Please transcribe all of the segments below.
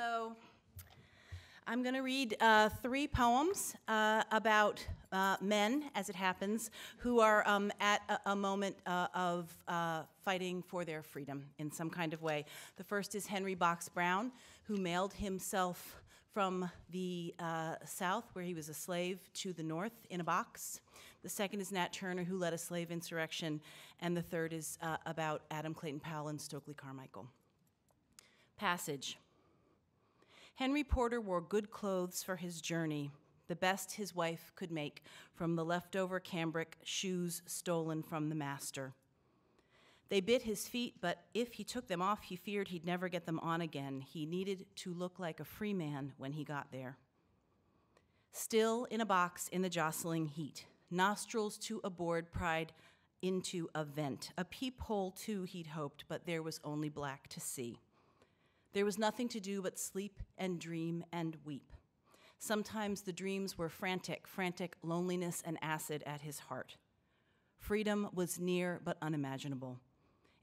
Hello. I'm going to read 3 poems about men, as it happens, who are at a moment of fighting for their freedom in some kind of way. The first is Henry Box Brown, who mailed himself from the South, where he was a slave, to the North in a box. The second is Nat Turner, who led a slave insurrection. And the third is about Adam Clayton Powell and Stokely Carmichael. Passage. Henry Porter wore good clothes for his journey, the best his wife could make from the leftover cambric shoes stolen from the master. They bit his feet, but if he took them off, he feared he'd never get them on again. He needed to look like a free man when he got there. Still in a box in the jostling heat, nostrils to a board pried into a vent, a peephole too, he'd hoped, but there was only black to see. There was nothing to do but sleep and dream and weep. Sometimes the dreams were frantic loneliness and acid at his heart. Freedom was near but unimaginable.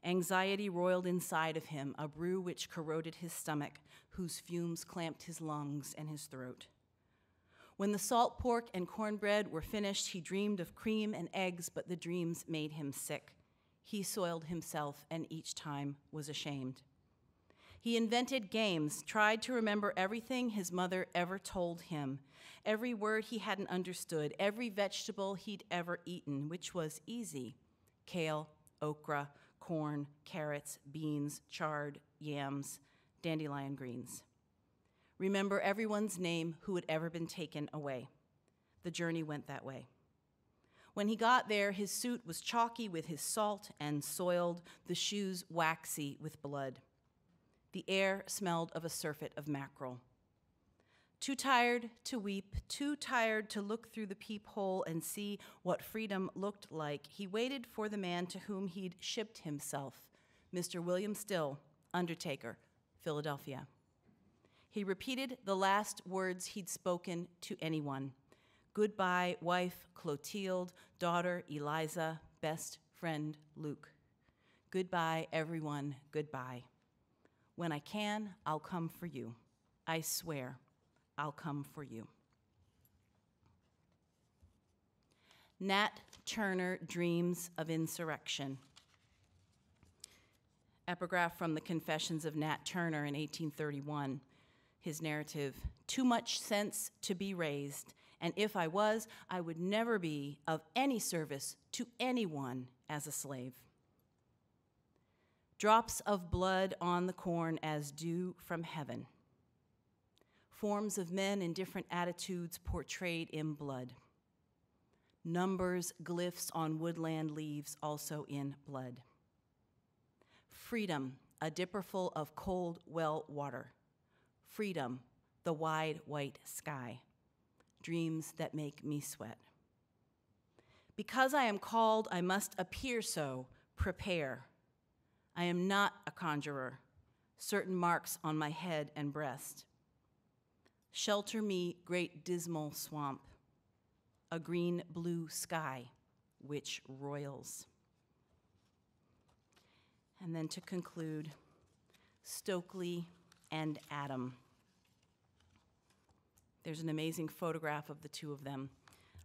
Anxiety roiled inside of him, a brew which corroded his stomach, whose fumes clamped his lungs and his throat. When the salt pork and cornbread were finished, he dreamed of cream and eggs, but the dreams made him sick. He soiled himself and each time was ashamed. He invented games, tried to remember everything his mother ever told him, every word he hadn't understood, every vegetable he'd ever eaten, which was easy: kale, okra, corn, carrots, beans, chard, yams, dandelion greens. Remember everyone's name who had ever been taken away. The journey went that way. When he got there, his suit was chalky with his salt and soiled, the shoes waxy with blood. The air smelled of a surfeit of mackerel. Too tired to weep, too tired to look through the peephole and see what freedom looked like, he waited for the man to whom he'd shipped himself, Mr. William Still, undertaker, Philadelphia. He repeated the last words he'd spoken to anyone. Goodbye, wife Clotilde, daughter Eliza, best friend Luke. Goodbye, everyone, goodbye. When I can, I'll come for you. I swear, I'll come for you. Nat Turner dreams of insurrection. Epigraph from the Confessions of Nat Turner in 1831. His narrative: too much sense to be raised, and if I was, I would never be of any service to anyone as a slave. Drops of blood on the corn as dew from heaven. Forms of men in different attitudes portrayed in blood. Numbers, glyphs on woodland leaves also in blood. Freedom, a dipperful of cold well water. Freedom, the wide white sky. Dreams that make me sweat. Because I am called, I must appear so, prepare. I am not a conjurer, certain marks on my head and breast. Shelter me, great dismal swamp, a green-blue sky which roils. And then to conclude, Stokely and Adam. There's an amazing photograph of the two of them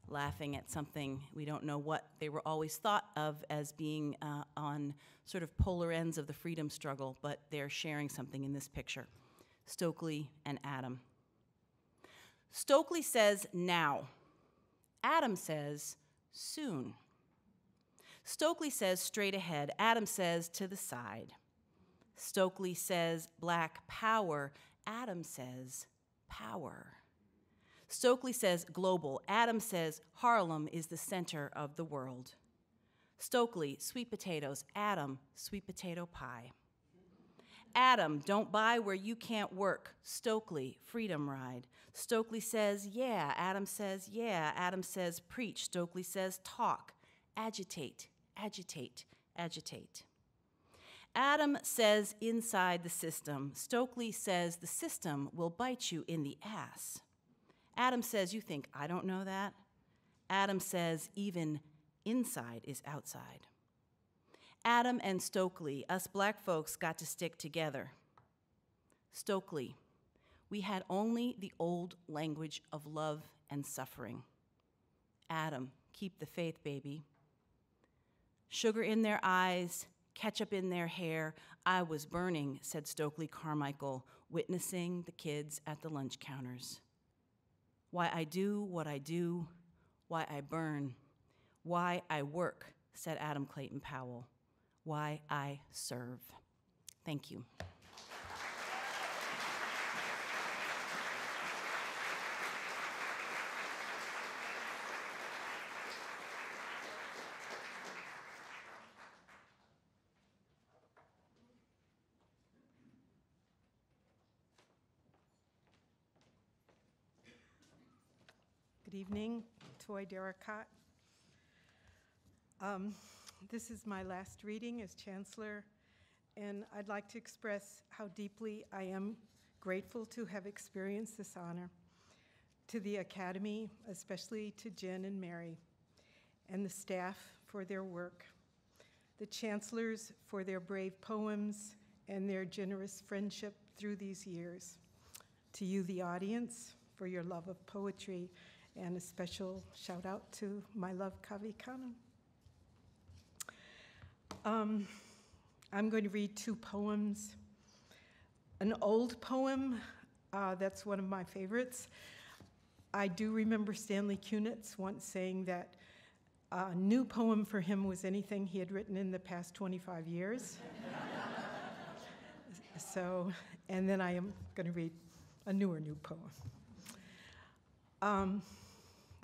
laughing at something. We don't know what they were always thought of as being on sort of polar ends of the freedom struggle, but they're sharing something in this picture. Stokely and Adam. Stokely says now. Adam says soon. Stokely says straight ahead. Adam says to the side. Stokely says black power. Adam says power. Stokely says global. Adam says Harlem is the center of the world. Stokely, sweet potatoes. Adam, sweet potato pie. Adam, don't buy where you can't work. Stokely, freedom ride. Stokely says yeah. Adam says yeah. Adam says preach. Stokely says talk. Agitate, agitate, agitate. Adam says inside the system. Stokely says the system will bite you in the ass. Adam says, you think I don't know that? Adam says, even inside is outside. Adam and Stokely, us black folks, got to stick together. Stokely, we had only the old language of love and suffering. Adam, keep the faith, baby. Sugar in their eyes, ketchup in their hair. I was burning, said Stokely Carmichael, witnessing the kids at the lunch counters. Why I do what I do, why I burn, why I work, said Adam Clayton Powell, why I serve. Thank you. Good evening, Toi Derricotte. This is my last reading as Chancellor, and I'd like to express how deeply I am grateful to have experienced this honor. To the Academy, especially to Jen and Mary, and the staff for their work, the Chancellors for their brave poems and their generous friendship through these years. To you, the audience, for your love of poetry, and a special shout out to my love, Kavi Khanum. I'm going to read two poems. An old poem, that's one of my favorites. I do remember Stanley Kunitz once saying that a new poem for him was anything he had written in the past 25 years. And then I am going to read a new poem.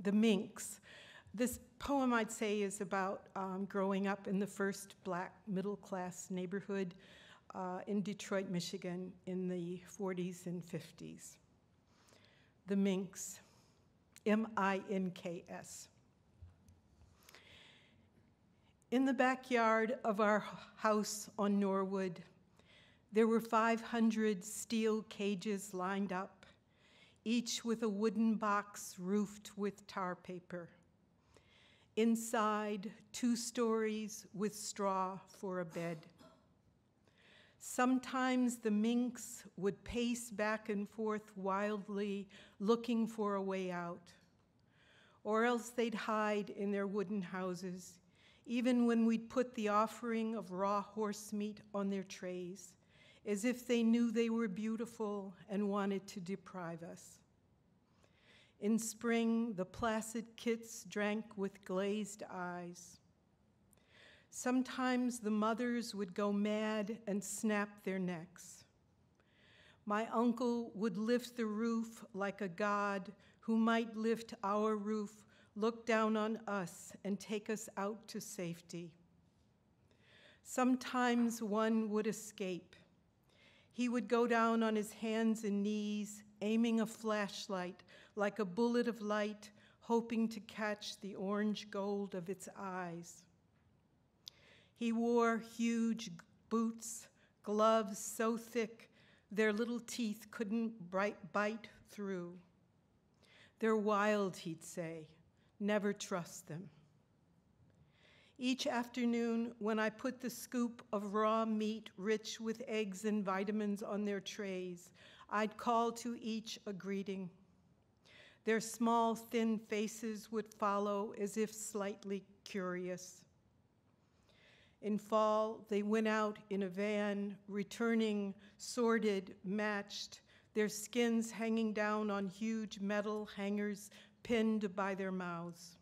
The Minx. This poem, I'd say, is about growing up in the first Black middle-class neighborhood in Detroit, Michigan in the 40s and 50s. The Minx, M-I-N-K-S. In the backyard of our house on Norwood, there were 500 steel cages lined up, each with a wooden box roofed with tar paper. Inside, 2 stories with straw for a bed. Sometimes the minks would pace back and forth wildly, looking for a way out. Or else they'd hide in their wooden houses, even when we'd put the offering of raw horse meat on their trays, as if they knew they were beautiful and wanted to deprive us. In spring, the placid kits drank with glazed eyes. Sometimes the mothers would go mad and snap their necks. My uncle would lift the roof like a god who might lift our roof, look down on us, and take us out to safety. Sometimes one would escape. He would go down on his hands and knees, aiming a flashlight like a bullet of light, hoping to catch the orange gold of its eyes. He wore huge boots, gloves so thick their little teeth couldn't bite through. They're wild, he'd say. Never trust them. Each afternoon, when I put the scoop of raw meat rich with eggs and vitamins on their trays, I'd call to each a greeting. Their small, thin faces would follow as if slightly curious. In fall, they went out in a van, returning sorted, matched, their skins hanging down on huge metal hangers pinned by their mouths.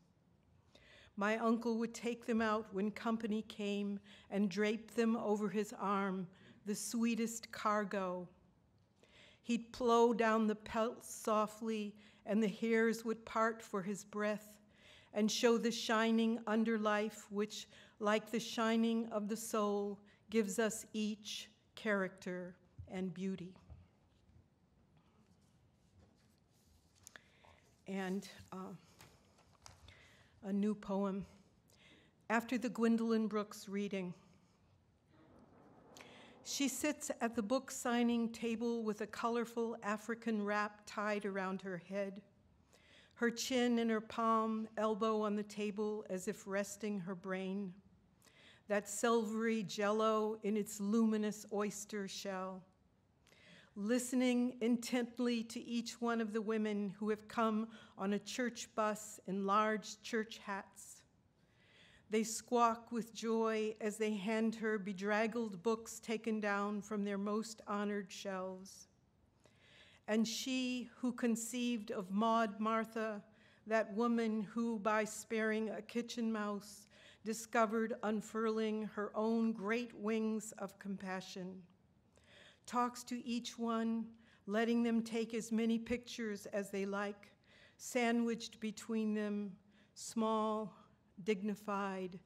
My uncle would take them out when company came and drape them over his arm, the sweetest cargo. He'd plow down the pelts softly, and the hairs would part for his breath and show the shining underlife which, like the shining of the soul, gives us each character and beauty. And a new poem after the Gwendolyn Brooks reading. She sits at the book signing table with a colorful African wrap tied around her head, her chin in her palm, elbow on the table as if resting her brain, that silvery jello in its luminous oyster shell. listening intently to each one of the women who have come on a church bus in large church hats. They squawk with joy as they hand her bedraggled books taken down from their most honored shelves. And she who conceived of Maud Martha, that woman who, by sparing a kitchen mouse, discovered unfurling her own great wings of compassion, talks to each one, letting them take as many pictures as they like, sandwiched between them, small, dignified,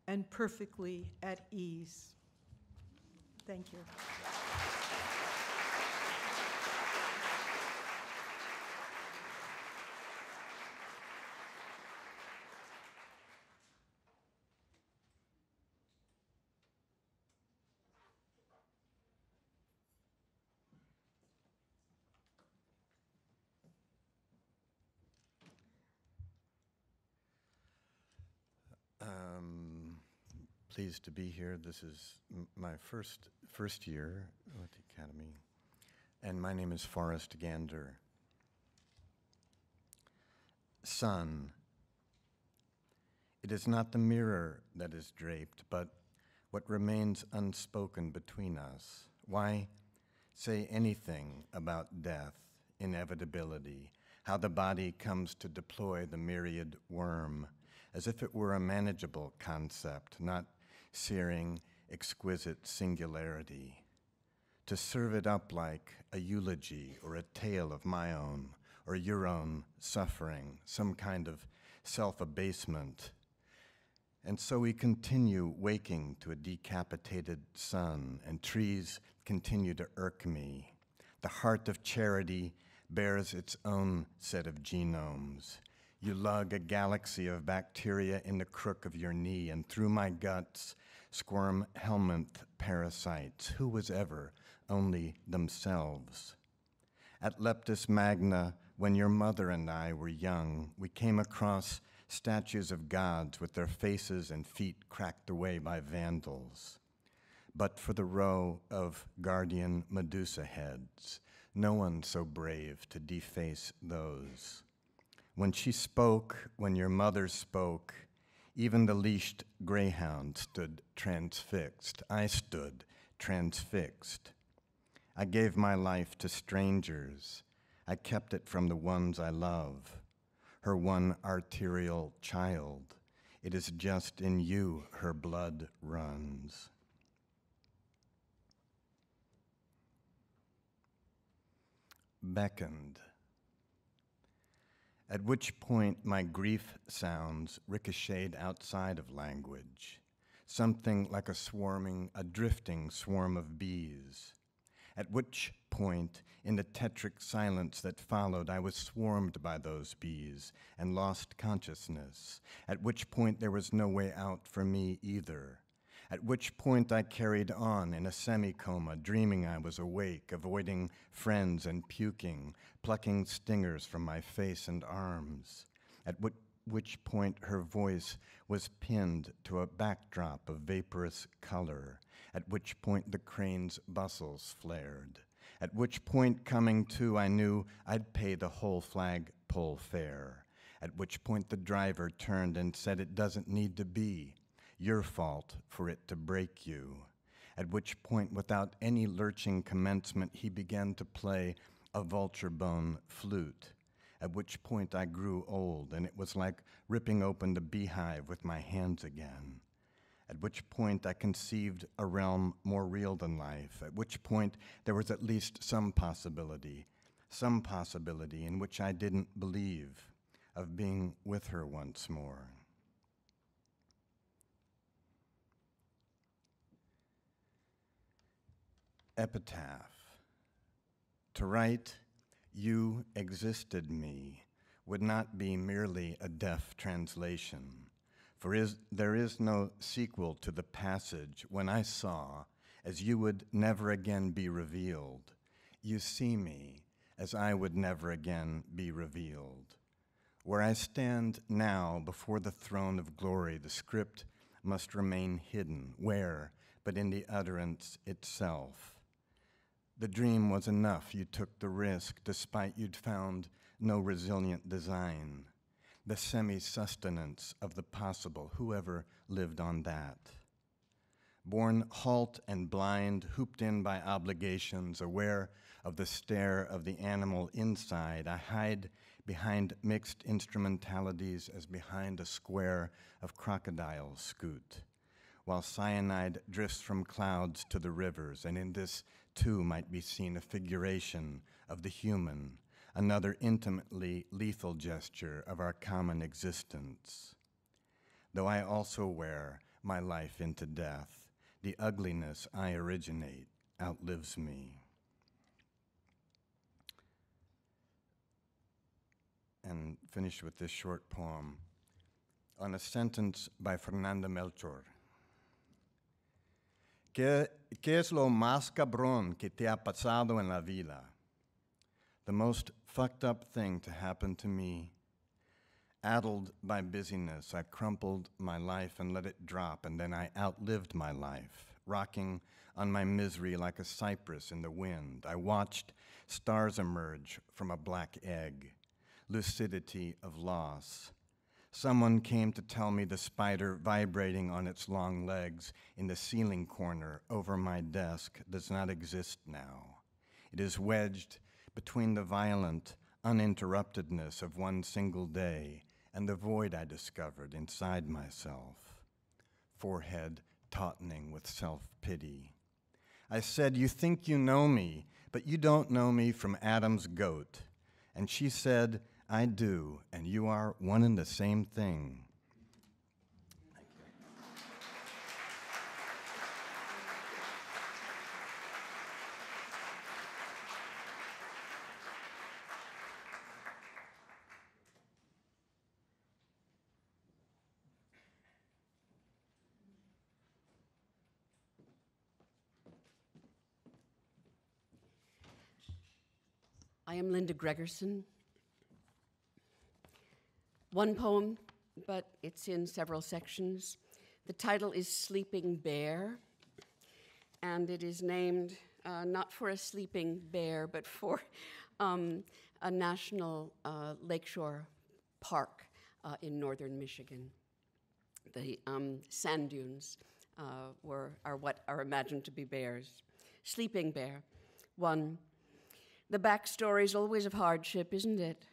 and perfectly at ease. Thank you. Pleased to be here. This is my first year with the Academy, and my name is Forrest Gander. Sun. It is not the mirror that is draped, but what remains unspoken between us. Why say anything about death, inevitability, how the body comes to deploy the myriad worm, as if it were a manageable concept, not searing, exquisite singularity. To serve it up like a eulogy or a tale of my own or your own suffering, some kind of self-abasement. And so we continue waking to a decapitated sun, and trees continue to irk me. The heart of charity bears its own set of genomes. You lug a galaxy of bacteria in the crook of your knee, and through my guts squirm helminth parasites. Who was ever only themselves? At Leptis Magna, when your mother and I were young, we came across statues of gods with their faces and feet cracked away by vandals. But for the row of guardian Medusa heads, no one so brave to deface those. When she spoke, when your mother spoke, even the leashed greyhound stood transfixed. I stood transfixed. I gave my life to strangers. I kept it from the ones I love. Her one arterial child. It is just in you her blood runs. Beckoned. At which point my grief sounds ricocheted outside of language, something like a drifting swarm of bees. At which point, in the tetric silence that followed, I was swarmed by those bees and lost consciousness, at which point there was no way out for me either. At which point I carried on in a semi-coma, dreaming I was awake, avoiding friends and puking, plucking stingers from my face and arms. At which point her voice was pinned to a backdrop of vaporous color. At which point the crane's bustles flared. At which point, coming to, I knew I'd pay the whole flagpole fare. At which point the driver turned and said it doesn't need to be your fault for it to break you. At which point, without any lurching commencement, he began to play a vulture bone flute. At which point I grew old, and it was like ripping open the beehive with my hands again. At which point I conceived a realm more real than life. At which point there was at least some possibility in which I didn't believe, of being with her once more. Epitaph. To write, "You existed me," would not be merely a deaf translation, for there is no sequel to the passage when I saw, as you would never again be revealed. You see me as I would never again be revealed. Where I stand now before the throne of glory, the script must remain hidden. Where, but in the utterance itself? The dream was enough, you took the risk, despite you'd found no resilient design. The semi-sustenance of the possible, whoever lived on that. Born halt and blind, hooped in by obligations, aware of the stare of the animal inside, I hide behind mixed instrumentalities as behind a square of crocodiles scoot, while cyanide drifts from clouds to the rivers, and in this too might be seen a figuration of the human, another intimately lethal gesture of our common existence. Though I also wear my life into death, the ugliness I originate outlives me. And finish with this short poem on a sentence by Fernanda Melchor. ¿Qué es lo más cabrón que te ha pasado en la vida? The most fucked up thing to happen to me. Addled by busyness, I crumpled my life and let it drop, and then I outlived my life, rocking on my misery like a cypress in the wind. I watched stars emerge from a black egg, lucidity of loss. Someone came to tell me the spider vibrating on its long legs in the ceiling corner over my desk does not exist now. It is wedged between the violent uninterruptedness of one single day and the void I discovered inside myself, forehead tautening with self-pity. I said, "You think you know me, but you don't know me from Adam's goat." And she said, "I do, and you are one and the same thing." I am Linda Gregerson. One poem, but it's in several sections. The title is Sleeping Bear, and it is named not for a sleeping bear, but for a national lakeshore park in northern Michigan. The sand dunes are what are imagined to be bears. Sleeping Bear. One, the backstory is always of hardship, isn't it?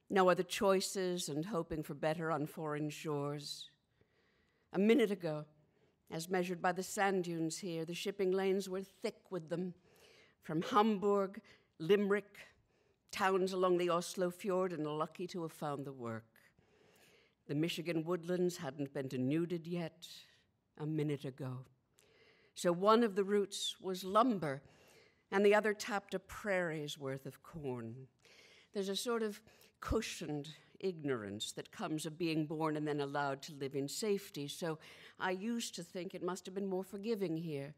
No other choices and hoping for better on foreign shores. A minute ago, as measured by the sand dunes here, the shipping lanes were thick with them. From Hamburg, Limerick, towns along the Oslo fjord, and lucky to have found the work. The Michigan woodlands hadn't been denuded yet a minute ago. So one of the routes was lumber, and the other tapped a prairie's worth of corn. There's a sort of cushioned ignorance that comes of being born and then allowed to live in safety. So I used to think it must have been more forgiving here,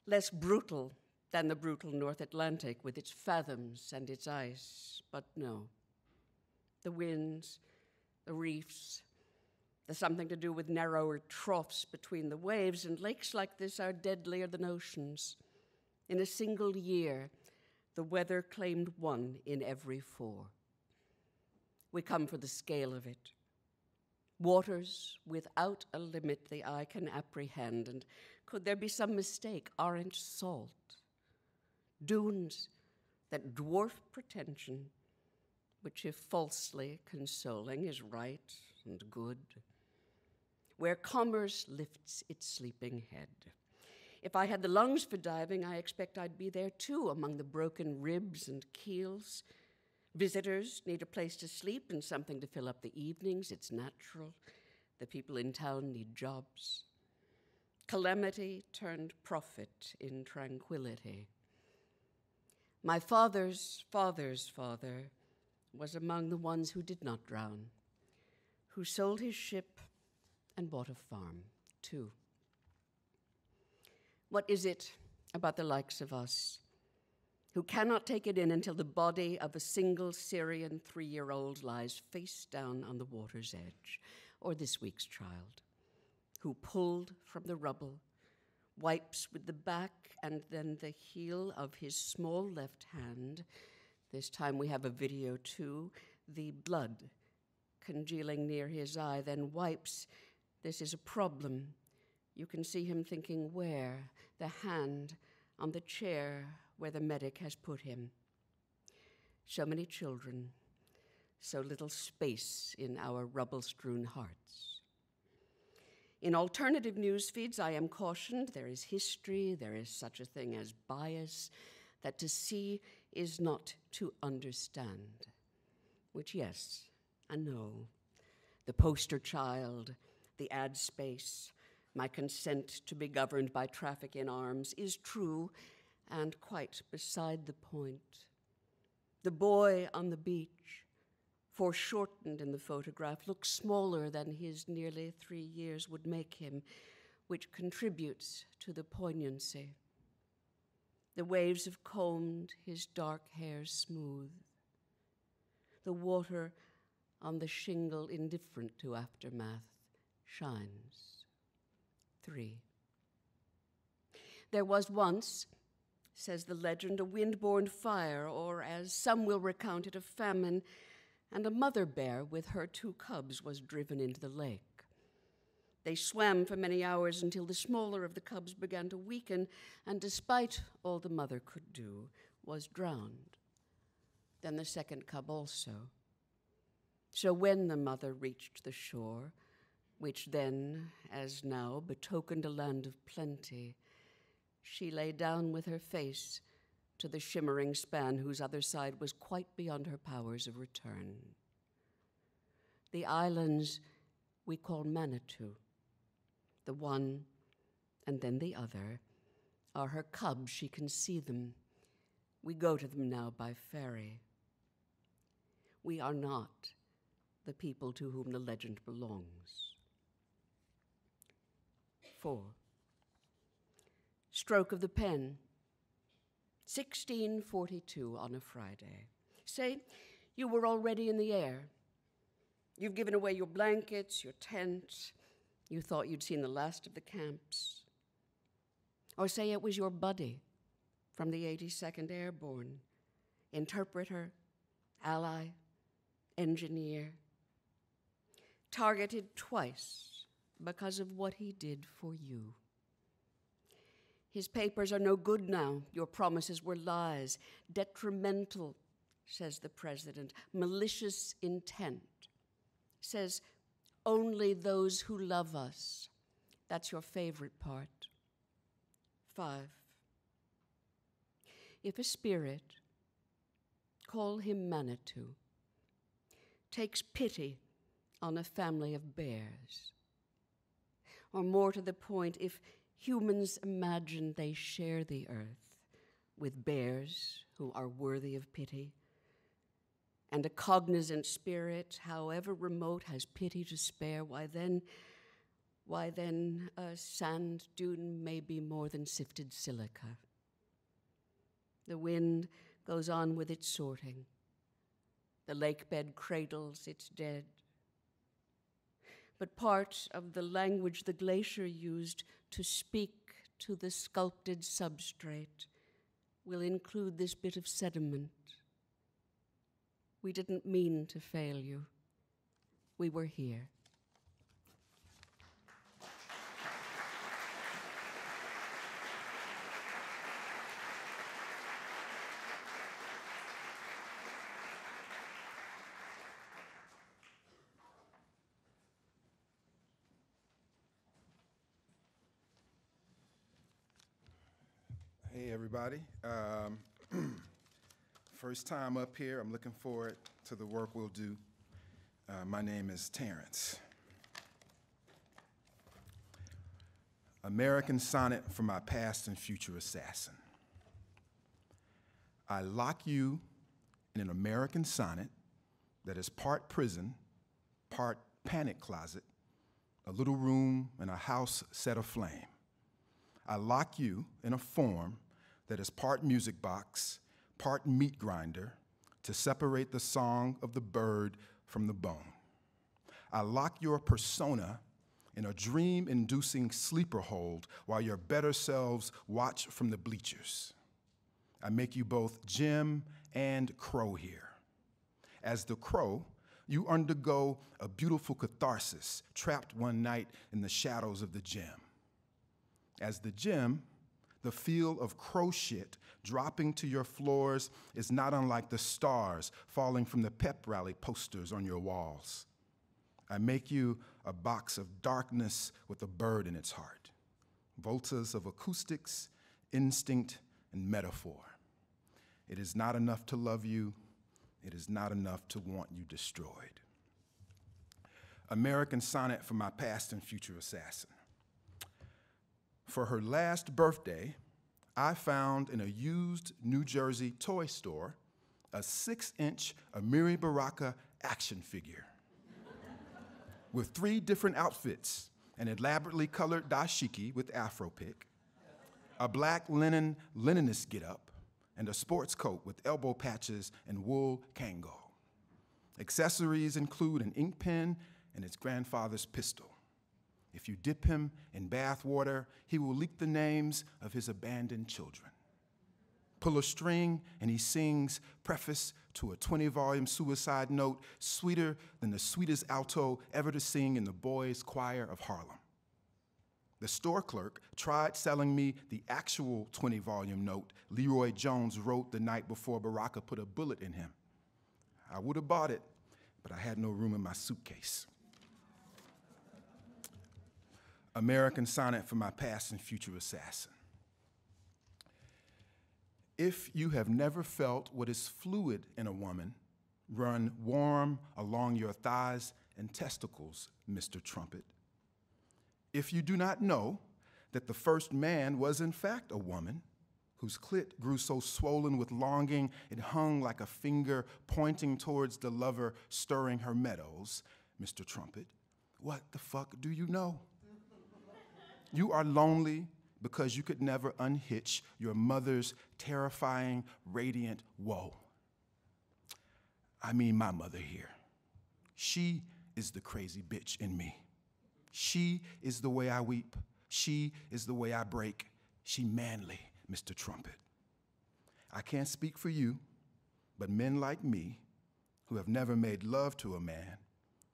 less brutal than the brutal North Atlantic with its fathoms and its ice. But no. The winds, the reefs, there's something to do with narrower troughs between the waves, and lakes like this are deadlier than oceans. In a single year, the weather claimed 1 in every 4. We come for the scale of it. Waters without a limit the eye can apprehend, and could there be some mistake, aren't salt. Dunes that dwarf pretension, which if falsely consoling is right and good. Where commerce lifts its sleeping head. If I had the lungs for diving, I expect I'd be there too, among the broken ribs and keels. Visitors need a place to sleep and something to fill up the evenings. It's natural. The people in town need jobs. Calamity turned profit in tranquility. My father's father's father was among the ones who did not drown, who sold his ship and bought a farm too. What is it about the likes of us who cannot take it in until the body of a single Syrian 3-year-old lies face down on the water's edge, or this week's child, who pulled from the rubble wipes with the back and then the heel of his small left hand. This time we have a video too, the blood congealing near his eye, then wipes. This is a problem. You can see him thinking where, the hand on the chair where the medic has put him. So many children, so little space in our rubble-strewn hearts. In alternative news feeds, I am cautioned there is history, there is such a thing as bias, that to see is not to understand. Which, yes, I know. The poster child, the ad space, my consent to be governed by traffic in arms is true and quite beside the point. The boy on the beach, foreshortened in the photograph, looks smaller than his nearly 3 years would make him, which contributes to the poignancy. The waves have combed his dark hair smooth. The water on the shingle, indifferent to aftermath, shines. 3. There was once, says the legend, a wind-borne fire, or as some will recount it, a famine, and a mother bear with her 2 cubs was driven into the lake. They swam for many hours until the smaller of the cubs began to weaken, and despite all the mother could do, was drowned. Then the second cub also. So when the mother reached the shore, which then, as now, betokened a land of plenty, she lay down with her face to the shimmering span whose other side was quite beyond her powers of return. The islands we call Manitou, the one and then the other, are her cubs. She can see them. We go to them now by ferry. We are not the people to whom the legend belongs. 4. Stroke of the pen, 1642 on a Friday. Say, you were already in the air. You've given away your blankets, your tent. You thought you'd seen the last of the camps. Or say it was your buddy from the 82nd Airborne, interpreter, ally, engineer, targeted twice because of what he did for you. His papers are no good now. Your promises were lies, detrimental, says the president, malicious intent. Says, only those who love us. That's your favorite part. 5. If a spirit, call him Manitou, takes pity on a family of bears, or more to the point, if humans imagine they share the earth with bears who are worthy of pity, and a cognizant spirit, however remote, has pity to spare, why then a sand dune may be more than sifted silica. The wind goes on with its sorting. The lake bed cradles its dead. But part of the language the glacier used to speak to the sculpted substrate will include this bit of sediment. We didn't mean to fail you. We were here. Hey, everybody. First time up here. I'm looking forward to the work we'll do. My name is Terrance. American sonnet for my past and future assassin. I lock you in an American sonnet that is part prison, part panic closet, a little room and a house set aflame. I lock you in a form that is part music box, part meat grinder, to separate the song of the bird from the bone. I lock your persona in a dream-inducing sleeper hold while your better selves watch from the bleachers. I make you both Jim and Crow here. As the Crow, you undergo a beautiful catharsis, trapped one night in the shadows of the gym. As the Jim, the feel of crow shit dropping to your floors is not unlike the stars falling from the pep rally posters on your walls. I make you a box of darkness with a bird in its heart, voltas of acoustics, instinct, and metaphor. It is not enough to love you. It is not enough to want you destroyed. American sonnet for my past and future assassin. For her last birthday, I found in a used New Jersey toy store a 6-inch Amiri Baraka action figure with 3 different outfits, an elaborately colored dashiki with afro pick, a black linen Leninist getup, and a sports coat with elbow patches and wool kango. Accessories include an ink pen and his grandfather's pistol. If you dip him in bath water, he will leak the names of his abandoned children. Pull a string and he sings preface to a 20-volume suicide note sweeter than the sweetest alto ever to sing in the boys' choir of Harlem. The store clerk tried selling me the actual 20-volume note Leroy Jones wrote the night before Baraka put a bullet in him. I would have bought it, but I had no room in my suitcase. American sonnet for my past and future assassin. If you have never felt what is fluid in a woman run warm along your thighs and testicles, Mr. Trumpet, if you do not know that the first man was in fact a woman whose clit grew so swollen with longing it hung like a finger pointing towards the lover stirring her meadows, Mr. Trumpet, what the fuck do you know? You are lonely because you could never unhitch your mother's terrifying, radiant woe. I mean my mother here. She is the crazy bitch in me. She is the way I weep. She is the way I break. She manly, Mr. Trumpet. I can't speak for you, but men like me, who have never made love to a man,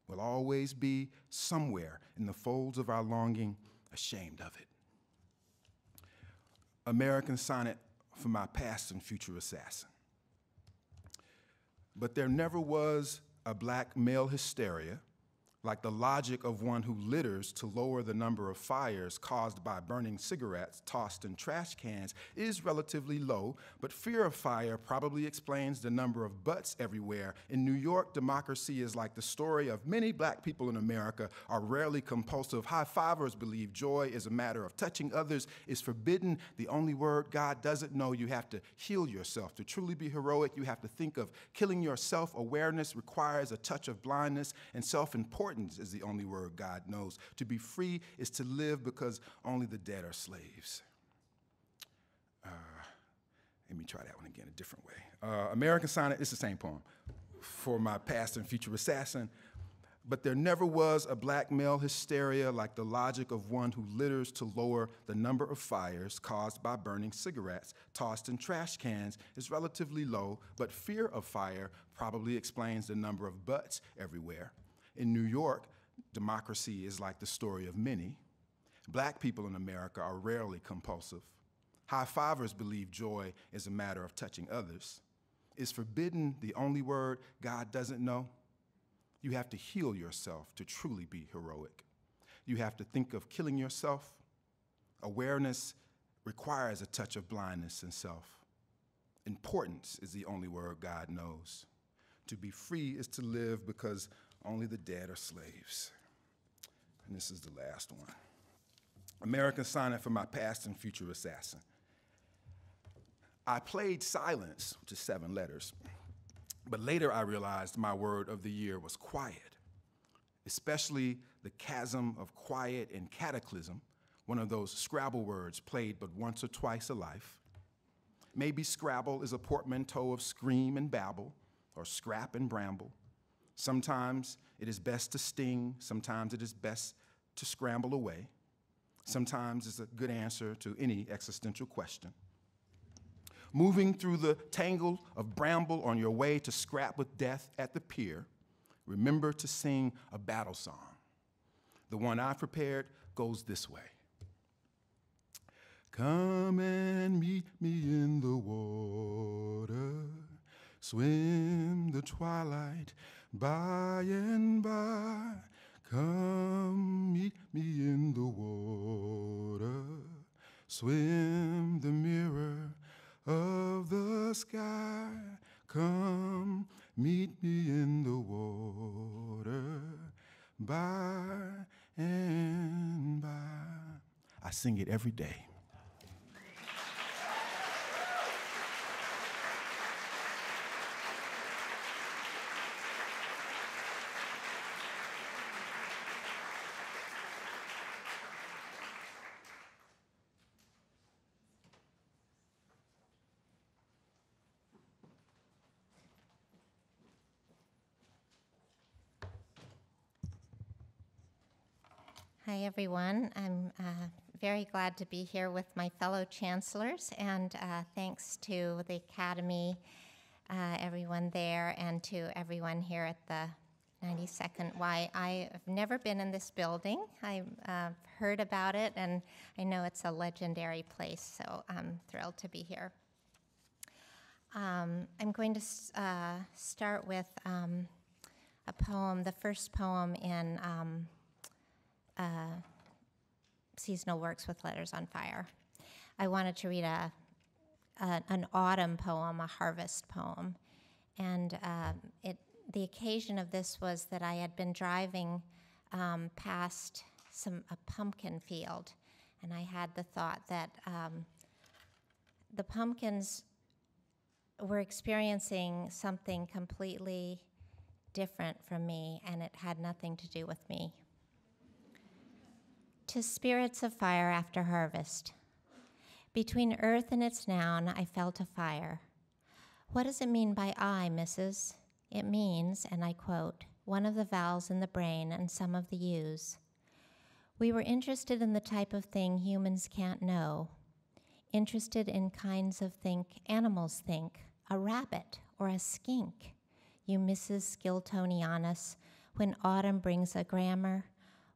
will always be somewhere in the folds of our longing, ashamed of it. American sonnet for my past and future assassin. But there never was a black male hysteria like the logic of one who litters to lower the number of fires caused by burning cigarettes tossed in trash cans is relatively low, but fear of fire probably explains the number of butts everywhere. In New York, democracy is like the story of many black people in America are rarely compulsive. High-fivers believe joy is a matter of touching others is forbidden. The only word God doesn't know, you have to heal yourself. To truly be heroic, you have to think of killing yourself. Awareness requires a touch of blindness, and self-importance is the only word God knows. To be free is to live because only the dead are slaves. Let me try that one again a different way. American sonnet, it's the same poem for my past and future assassin. But there never was a black male hysteria like the logic of one who litters to lower the number of fires caused by burning cigarettes tossed in trash cans is relatively low, but fear of fire probably explains the number of butts everywhere. In New York, democracy is like the story of many. Black people in America are rarely compulsive. High-fivers believe joy is a matter of touching others. Is forbidden the only word God doesn't know? You have to heal yourself to truly be heroic. You have to think of killing yourself. Awareness requires a touch of blindness and self. Importance is the only word God knows. To be free is to live because only the dead are slaves. And this is the last one. American sonnet for my past and future assassin. I played silence, which is 7 letters, but later I realized my word of the year was quiet, especially the chasm of quiet and cataclysm, one of those Scrabble words played but once or twice a life. Maybe Scrabble is a portmanteau of scream and babble, or scrap and bramble. Sometimes it is best to sting, sometimes it is best to scramble away. Sometimes it's a good answer to any existential question. Moving through the tangle of bramble on your way to scrap with death at the pier, remember to sing a battle song. The one I prepared goes this way. Come and meet me in the water, swim the twilight by and by. Come meet me in the water, swim the mirror of the sky. Come meet me in the water by and by. I sing it every day. Hi, everyone. I'm very glad to be here with my fellow chancellors, and thanks to the Academy, everyone there, and to everyone here at the 92nd Y. I've never been in this building. I've heard about it, and I know it's a legendary place, so I'm thrilled to be here. I'm going to start with a poem, the first poem in Seasonal Works with Letters on Fire. I wanted to read an autumn poem, a harvest poem, and the occasion of this was that I had been driving past a pumpkin field, and I had the thought that the pumpkins were experiencing something completely different from me, and it had nothing to do with me. To spirits of fire after harvest. Between earth and its noun, I felt a fire. What does it mean by I, Mrs.? It means, and I quote, one of the vowels in the brain and some of the U's. We were interested in the type of thing humans can't know, interested in kinds of animals think, a rabbit or a skink. You Mrs. Skiltonianus, when autumn brings a grammar,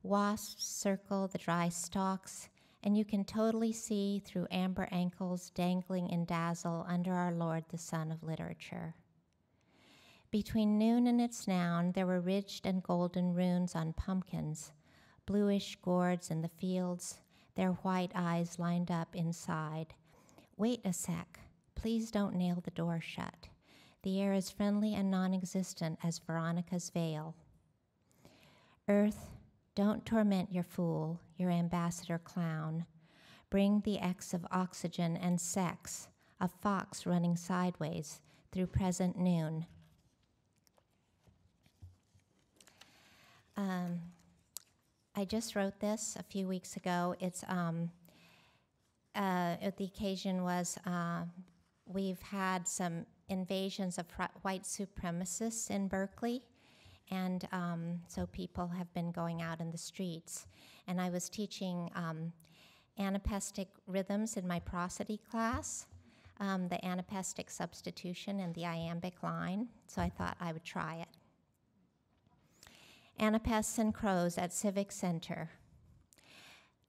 wasps circle the dry stalks, and you can totally see through amber ankles dangling in dazzle under our Lord the Son of Literature. Between noon and its noun, there were ridged and golden runes on pumpkins, bluish gourds in the fields, their white eyes lined up inside. Wait a sec. Please don't nail the door shut. The air is friendly and non-existent as Veronica's veil. Earth, don't torment your fool, your ambassador clown. Bring the X of oxygen and sex, a fox running sideways through present noon. I just wrote this a few weeks ago. It's the occasion was we've had some invasions of white supremacists in Berkeley. And so people have been going out in the streets. And I was teaching anapestic rhythms in my prosody class, the anapestic substitution and the iambic line, so I thought I would try it. Anapests and crows at Civic Center.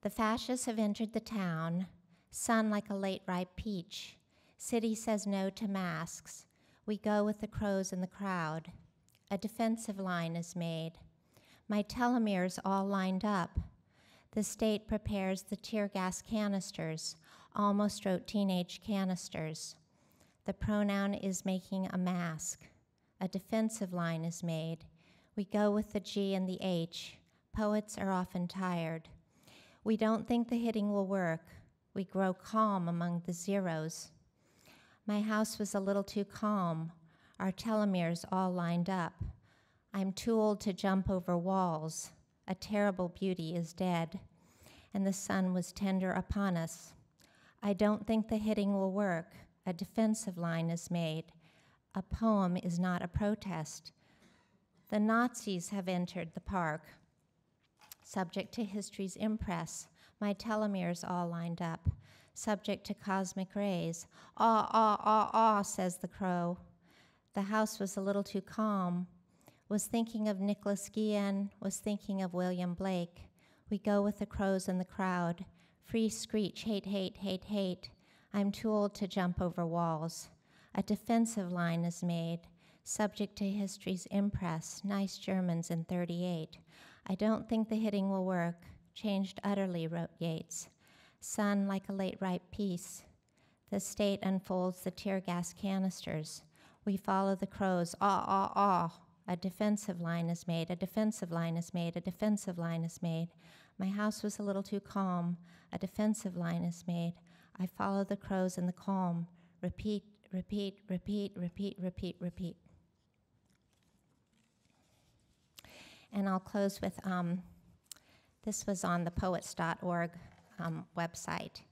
The fascists have entered the town, sun like a late ripe peach. City says no to masks. We go with the crows in the crowd. A defensive line is made. My telomeres all lined up. The state prepares the tear gas canisters, almost wrote teenage canisters. The pronoun is making a mask. A defensive line is made. We go with the G and the H. Poets are often tired. We don't think the hitting will work. We grow calm among the zeros. My house was a little too calm. Our telomeres all lined up. I'm too old to jump over walls. A terrible beauty is dead. And the sun was tender upon us. I don't think the hitting will work. A defensive line is made. A poem is not a protest. The Nazis have entered the park. subject to history's impress, my telomeres all lined up, subject to cosmic rays. Aw, aw, aw, aw, says the crow. The house was a little too calm. Was thinking of Nicholas Guillen, was thinking of William Blake. We go with the crows in the crowd. Free screech, hate, hate, hate, hate. I'm too old to jump over walls. A defensive line is made, subject to history's impress, nice Germans in 38. I don't think the hitting will work. Changed utterly, wrote Yeats. Sun like a late ripe peace. The state unfolds the tear gas canisters. We follow the crows. Aw, aw, aw. A defensive line is made, a defensive line is made, a defensive line is made. My house was a little too calm. A defensive line is made. I follow the crows in the calm. Repeat, repeat, repeat, repeat, repeat, repeat. And I'll close with, this was on the Poets.org website.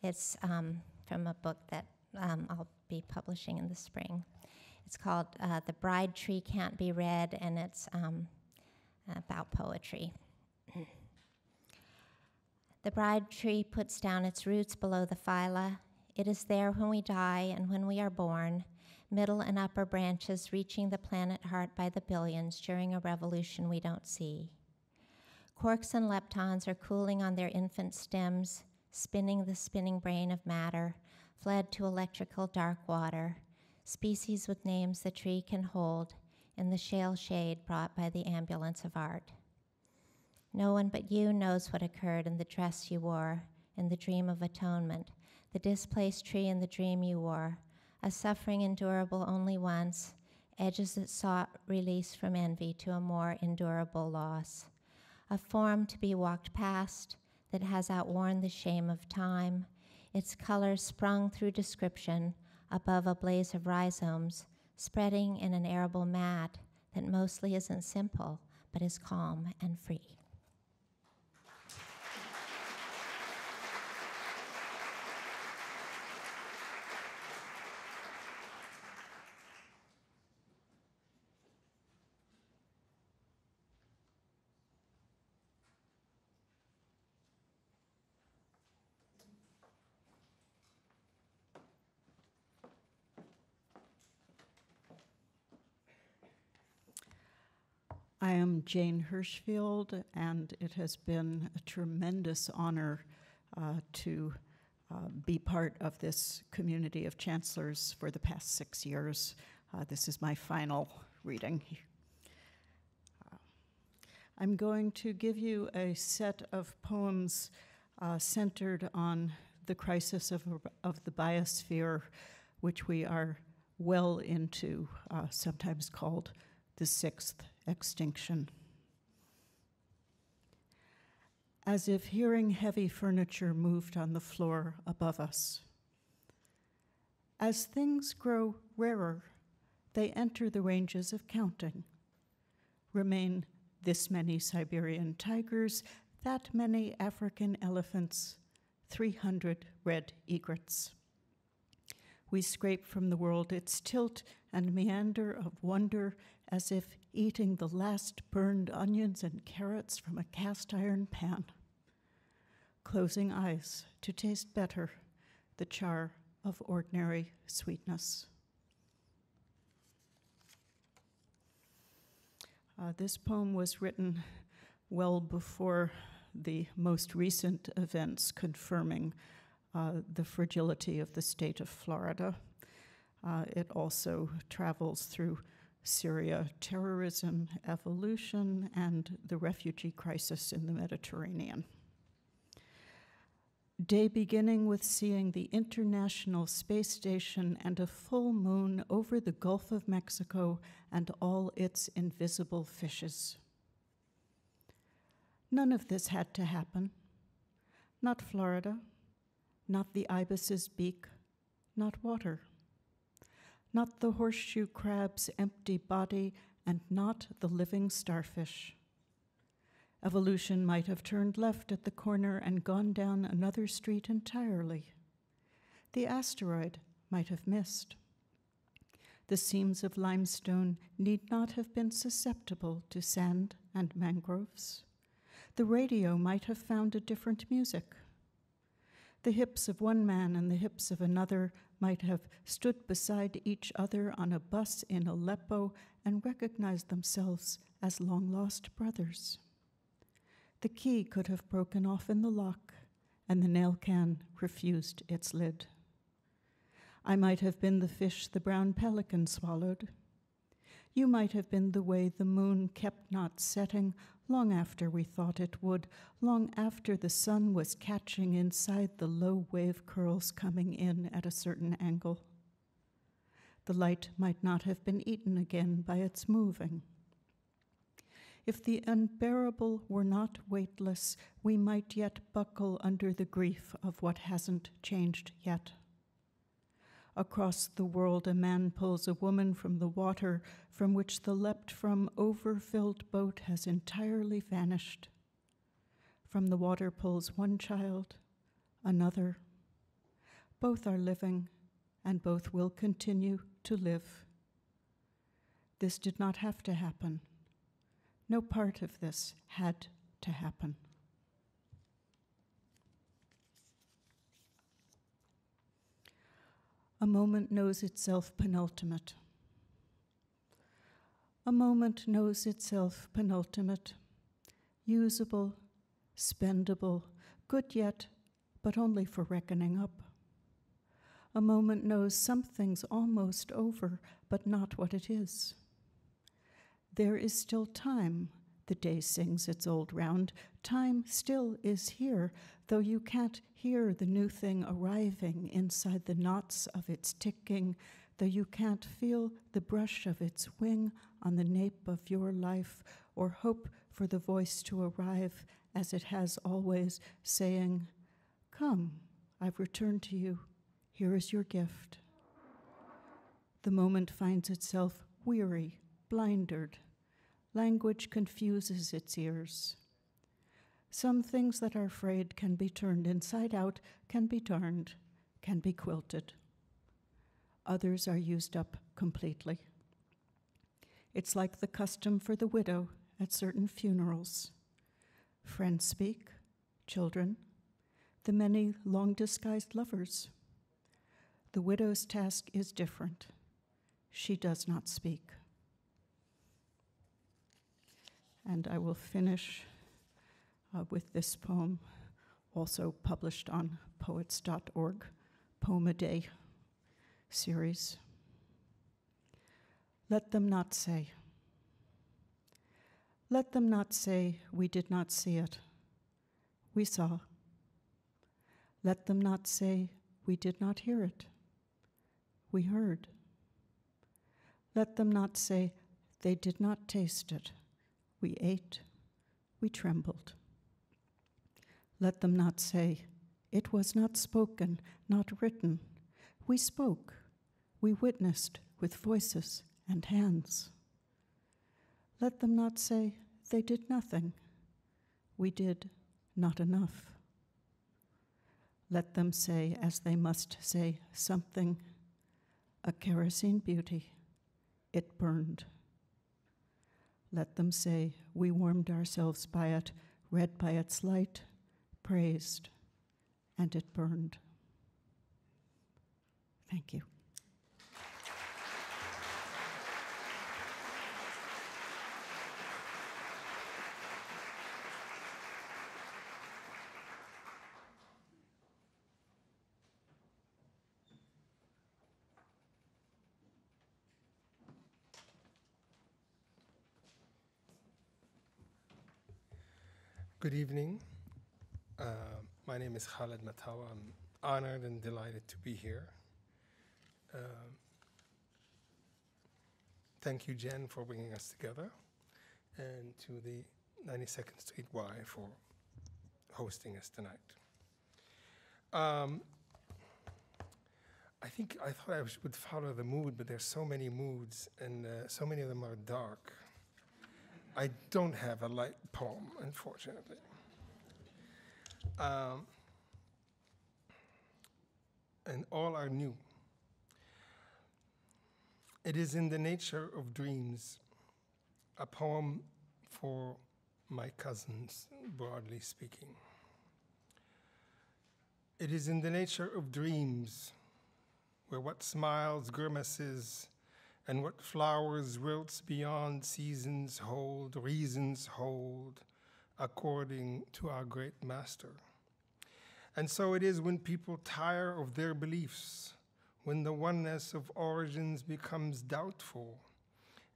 It's from a book that I'll be publishing in the spring. It's called The Bride Tree Can't Be Read, and it's about poetry. The bride tree puts down its roots below the phyla. It is there when we die and when we are born, middle and upper branches reaching the planet heart by the billions during a revolution we don't see. Quarks and leptons are cooling on their infant stems, spinning the spinning brain of matter, fled to electrical dark water, species with names the tree can hold, in the shale shade brought by the ambulance of art. No one but you knows what occurred in the dress you wore, in the dream of atonement, the displaced tree in the dream you wore, a suffering endurable only once, edges that sought release from envy to a more endurable loss, a form to be walked past that has outworn the shame of time, its colors sprung through description above a blaze of rhizomes, spreading in an arable mat that mostly isn't simple, but is calm and free. I am Jane Hirshfield, and it has been a tremendous honor to be part of this community of chancellors for the past 6 years. This is my final reading. I'm going to give you a set of poems centered on the crisis of the biosphere, which we are well into, sometimes called the sixth extinction. As if hearing heavy furniture moved on the floor above us. As things grow rarer, they enter the ranges of counting. Remain this many Siberian tigers, that many African elephants, 300 red egrets. We scrape from the world its tilt and meander of wonder, as if eating the last burned onions and carrots from a cast iron pan. Closing eyes to taste better the char of ordinary sweetness. This poem was written well before the most recent events confirming the fragility of the state of Florida. It also travels through Syria, terrorism, evolution, and the refugee crisis in the Mediterranean. Day beginning with seeing the International Space Station and a full moon over the Gulf of Mexico and all its invisible fishes. None of this had to happen. Not Florida, not the ibis's beak, not water. Not the horseshoe crab's empty body, and not the living starfish. Evolution might have turned left at the corner and gone down another street entirely. The asteroid might have missed. The seams of limestone need not have been susceptible to sand and mangroves. The radio might have found a different music. The hips of one man and the hips of another might have stood beside each other on a bus in Aleppo and recognized themselves as long-lost brothers. The key could have broken off in the lock, and the nail can refused its lid. I might have been the fish the brown pelican swallowed. You might have been the way the moon kept not setting long after we thought it would, long after the sun was catching inside the low wave curls coming in at a certain angle. The light might not have been eaten again by its moving. If the unbearable were not weightless, we might yet buckle under the grief of what hasn't changed yet. Across the world, a man pulls a woman from the water from which the leapt from overfilled boat has entirely vanished. From the water pulls one child, another. Both are living, and both will continue to live. This did not have to happen. No part of this had to happen. A moment knows itself penultimate. A moment knows itself penultimate, usable, spendable, good yet, but only for reckoning up. A moment knows something's almost over, but not what it is. There is still time, the day sings its old round. Time still is here, though you can't hear the new thing arriving inside the knots of its ticking, though you can't feel the brush of its wing on the nape of your life, or hope for the voice to arrive as it has always, saying, "Come, I've returned to you. Here is your gift." The moment finds itself weary, blindered. Language confuses its ears. Some things that are frayed can be turned inside out, can be darned, can be quilted. Others are used up completely. It's like the custom for the widow at certain funerals. Friends speak, children, the many long-disguised lovers. The widow's task is different. She does not speak. And I will finish with this poem, also published on Poets.org, Poem a Day series. Let them not say. Let them not say we did not see it. We saw. Let them not say we did not hear it. We heard. Let them not say they did not taste it. We ate. We trembled. Let them not say it was not spoken, not written. We spoke. We witnessed with voices and hands. Let them not say they did nothing. We did not enough. Let them say, as they must say, something, a kerosene beauty, it burned. Let them say we warmed ourselves by it, read by its light, praised, and it burned. Thank you. Good evening. My name is Khaled Mattawa. I'm honored and delighted to be here. Thank you, Jen, for bringing us together, and to the 92nd Street Y for hosting us tonight. I thought I would follow the mood, but there's so many moods, and so many of them are dark. I don't have a light poem, unfortunately. And all are new. It is in the nature of dreams, a poem for my cousins, broadly speaking. It is in the nature of dreams, where what smiles grimaces, and what flowers wilts beyond seasons hold, reasons hold, according to our great master. And so it is when people tire of their beliefs, when the oneness of origins becomes doubtful,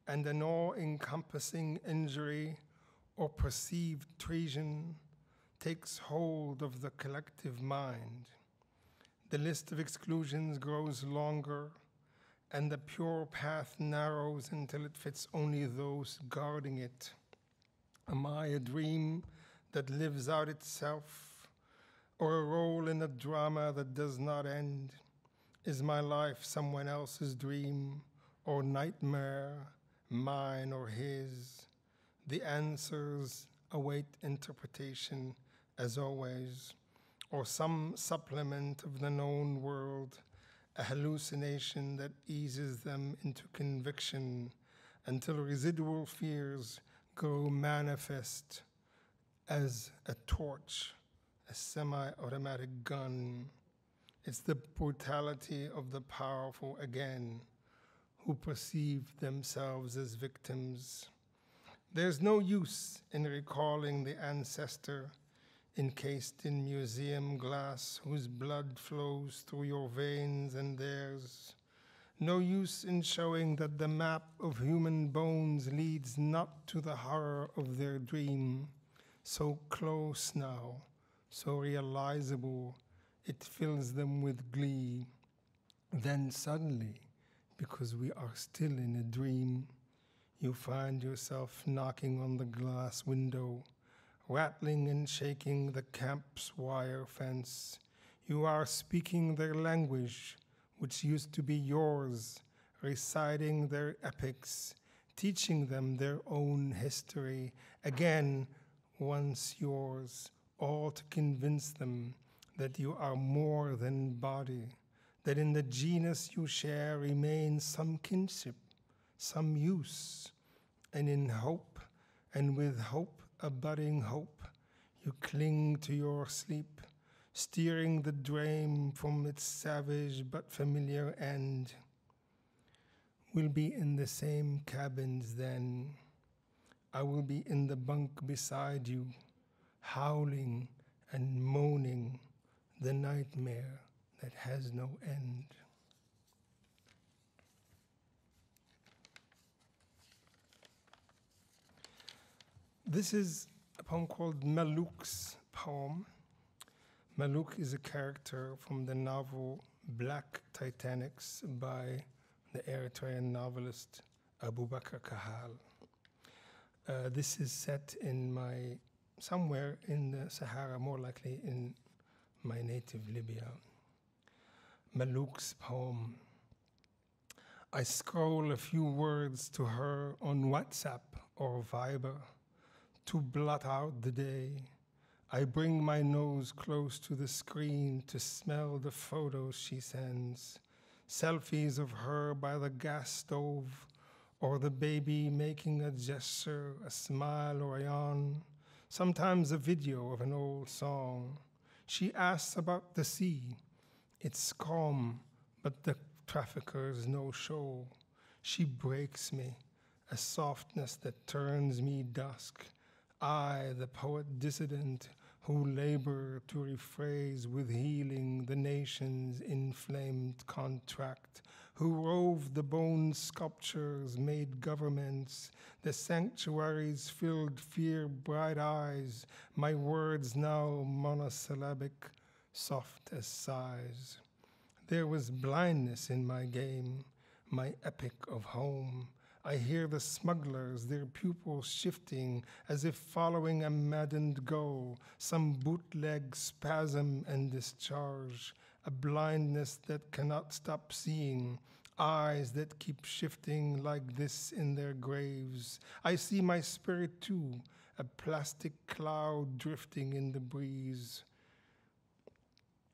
and an all-encompassing injury or perceived treason takes hold of the collective mind. The list of exclusions grows longer, and the pure path narrows until it fits only those guarding it. Am I a dream that lives out itself, or a role in a drama that does not end? Is my life someone else's dream, or nightmare, mine or his? The answers await interpretation, as always, or some supplement of the known world, a hallucination that eases them into conviction until residual fears grow manifest as a torch, a semi-automatic gun. It's the brutality of the powerful again, who perceive themselves as victims. There's no use in recalling the ancestor encased in museum glass whose blood flows through your veins and theirs. No use in showing that the map of human bones leads not to the horror of their dream, so close now, so realizable, it fills them with glee. Then suddenly, because we are still in a dream, you find yourself knocking on the glass window, rattling and shaking the camp's wire fence. You are speaking their language, which used to be yours, reciting their epics, teaching them their own history, again, once yours, all to convince them that you are more than body, that in the genus you share remains some kinship, some use, and in hope, and with hope, a budding hope, you cling to your sleep, steering the dream from its savage but familiar end. We'll be in the same cabins then. I will be in the bunk beside you, howling and moaning the nightmare that has no end. This is a poem called Malouk's poem. Malouk is a character from the novel Black Titanics by the Eritrean novelist Abubakar Kahal. This is set in somewhere in the Sahara, more likely in my native Libya. Malouk's poem. I scroll a few words to her on WhatsApp or Viber to blot out the day. I bring my nose close to the screen to smell the photos she sends. Selfies of her by the gas stove, or the baby making a gesture, a smile or a yawn. Sometimes a video of an old song. She asks about the sea. It's calm, but the traffickers no show. She breaks me, a softness that turns me dusk. I, the poet dissident, who labor to rephrase with healing the nation's inflamed contract, who rove the bone sculptures made governments, the sanctuaries filled fear bright eyes, my words now monosyllabic, soft as sighs. There was blindness in my game, my epic of home. I hear the smugglers, their pupils shifting as if following a maddened goal, some bootleg spasm and discharge, a blindness that cannot stop seeing, eyes that keep shifting like this in their graves. I see my spirit too, a plastic cloud drifting in the breeze.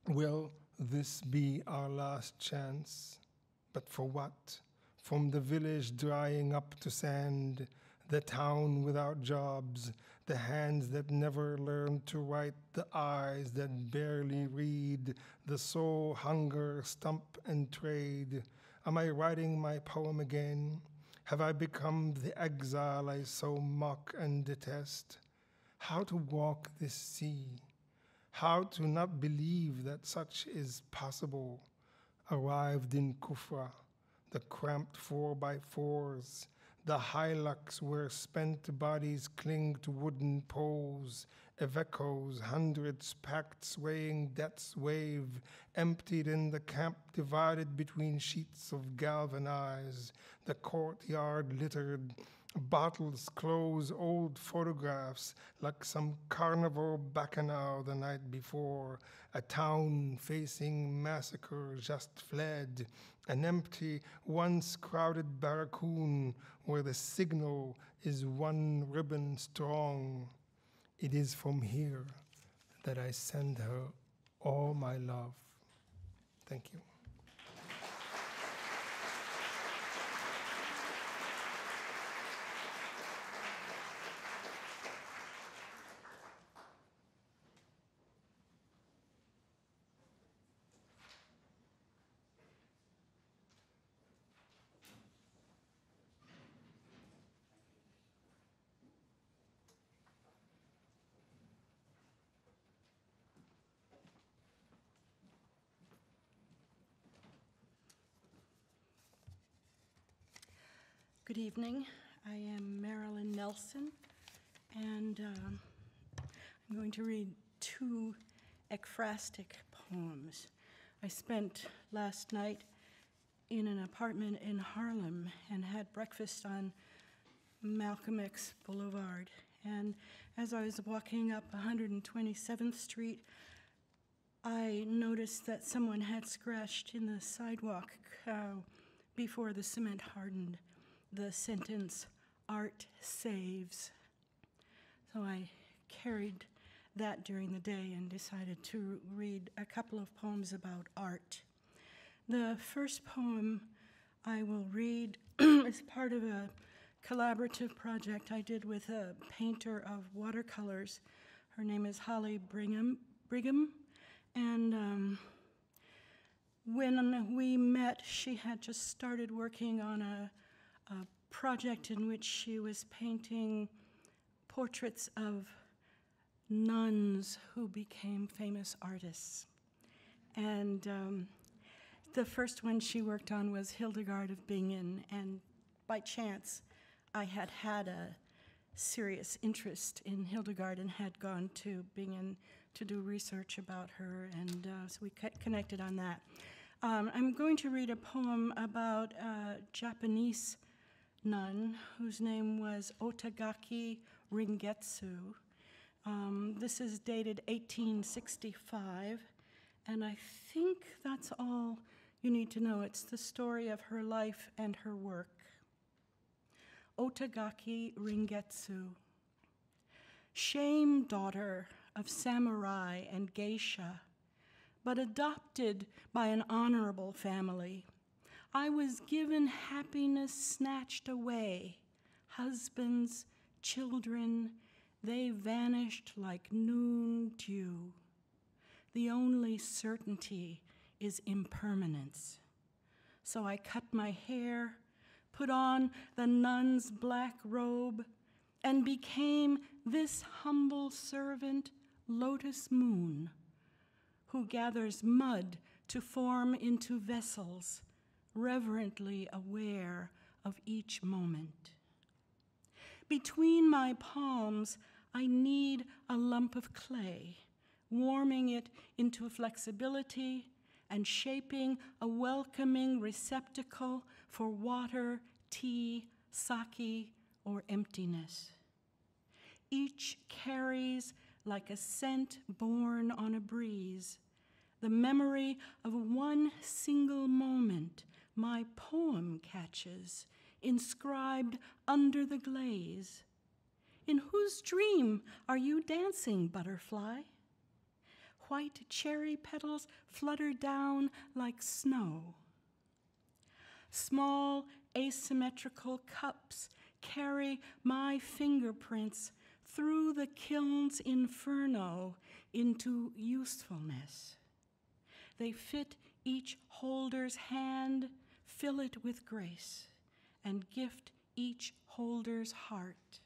Will this be our last chance? But for what? From the village drying up to sand, the town without jobs, the hands that never learned to write, the eyes that barely read, the soul hunger, stump and trade. Am I writing my poem again? Have I become the exile I so mock and detest? How to walk this sea? How to not believe that such is possible? Arrived in Kufra, the cramped 4x4s, the Hilux where spent bodies cling to wooden poles, echoes, hundreds packed, swaying death's wave, emptied in the camp, divided between sheets of galvanized, the courtyard littered, bottles, clothes, old photographs, like some carnival bacchanal the night before, a town facing massacre just fled, an empty, once crowded barracoon where the signal is one ribbon strong. It is from here that I send her all my love. Thank you. Good evening. I am Marilyn Nelson, and I'm going to read two ekphrastic poems. I spent last night in an apartment in Harlem and had breakfast on Malcolm X Boulevard. And as I was walking up 127th Street, I noticed that someone had scratched in the sidewalk before the cement hardened the sentence, "Art saves." So I carried that during the day and decided to read a couple of poems about art. The first poem I will read is part of a collaborative project I did with a painter of watercolors. Her name is Holly Brigham, and when we met, she had just started working on a project in which she was painting portraits of nuns who became famous artists. And the first one she worked on was Hildegard of Bingen, and by chance, I had had a serious interest in Hildegard and had gone to Bingen to do research about her, and so we connected on that. I'm going to read a poem about a Japanese nun whose name was Otagaki Ringetsu. This is dated 1865, and I think that's all you need to know. It's the story of her life and her work. Otagaki Ringetsu. Shame daughter of samurai and geisha, but adopted by an honorable family. I was given happiness snatched away. Husbands, children, they vanished like noon dew. The only certainty is impermanence. So I cut my hair, put on the nun's black robe, and became this humble servant, Lotus Moon, who gathers mud to form into vessels, reverently aware of each moment. Between my palms, I knead a lump of clay, warming it into flexibility and shaping a welcoming receptacle for water, tea, sake, or emptiness. Each carries, like a scent borne on a breeze, the memory of one single moment my poem catches, inscribed under the glaze. In whose dream are you dancing, butterfly? White cherry petals flutter down like snow. Small asymmetrical cups carry my fingerprints through the kiln's inferno into usefulness. They fit each holder's hand, fill it with grace, and gift each holder's heart.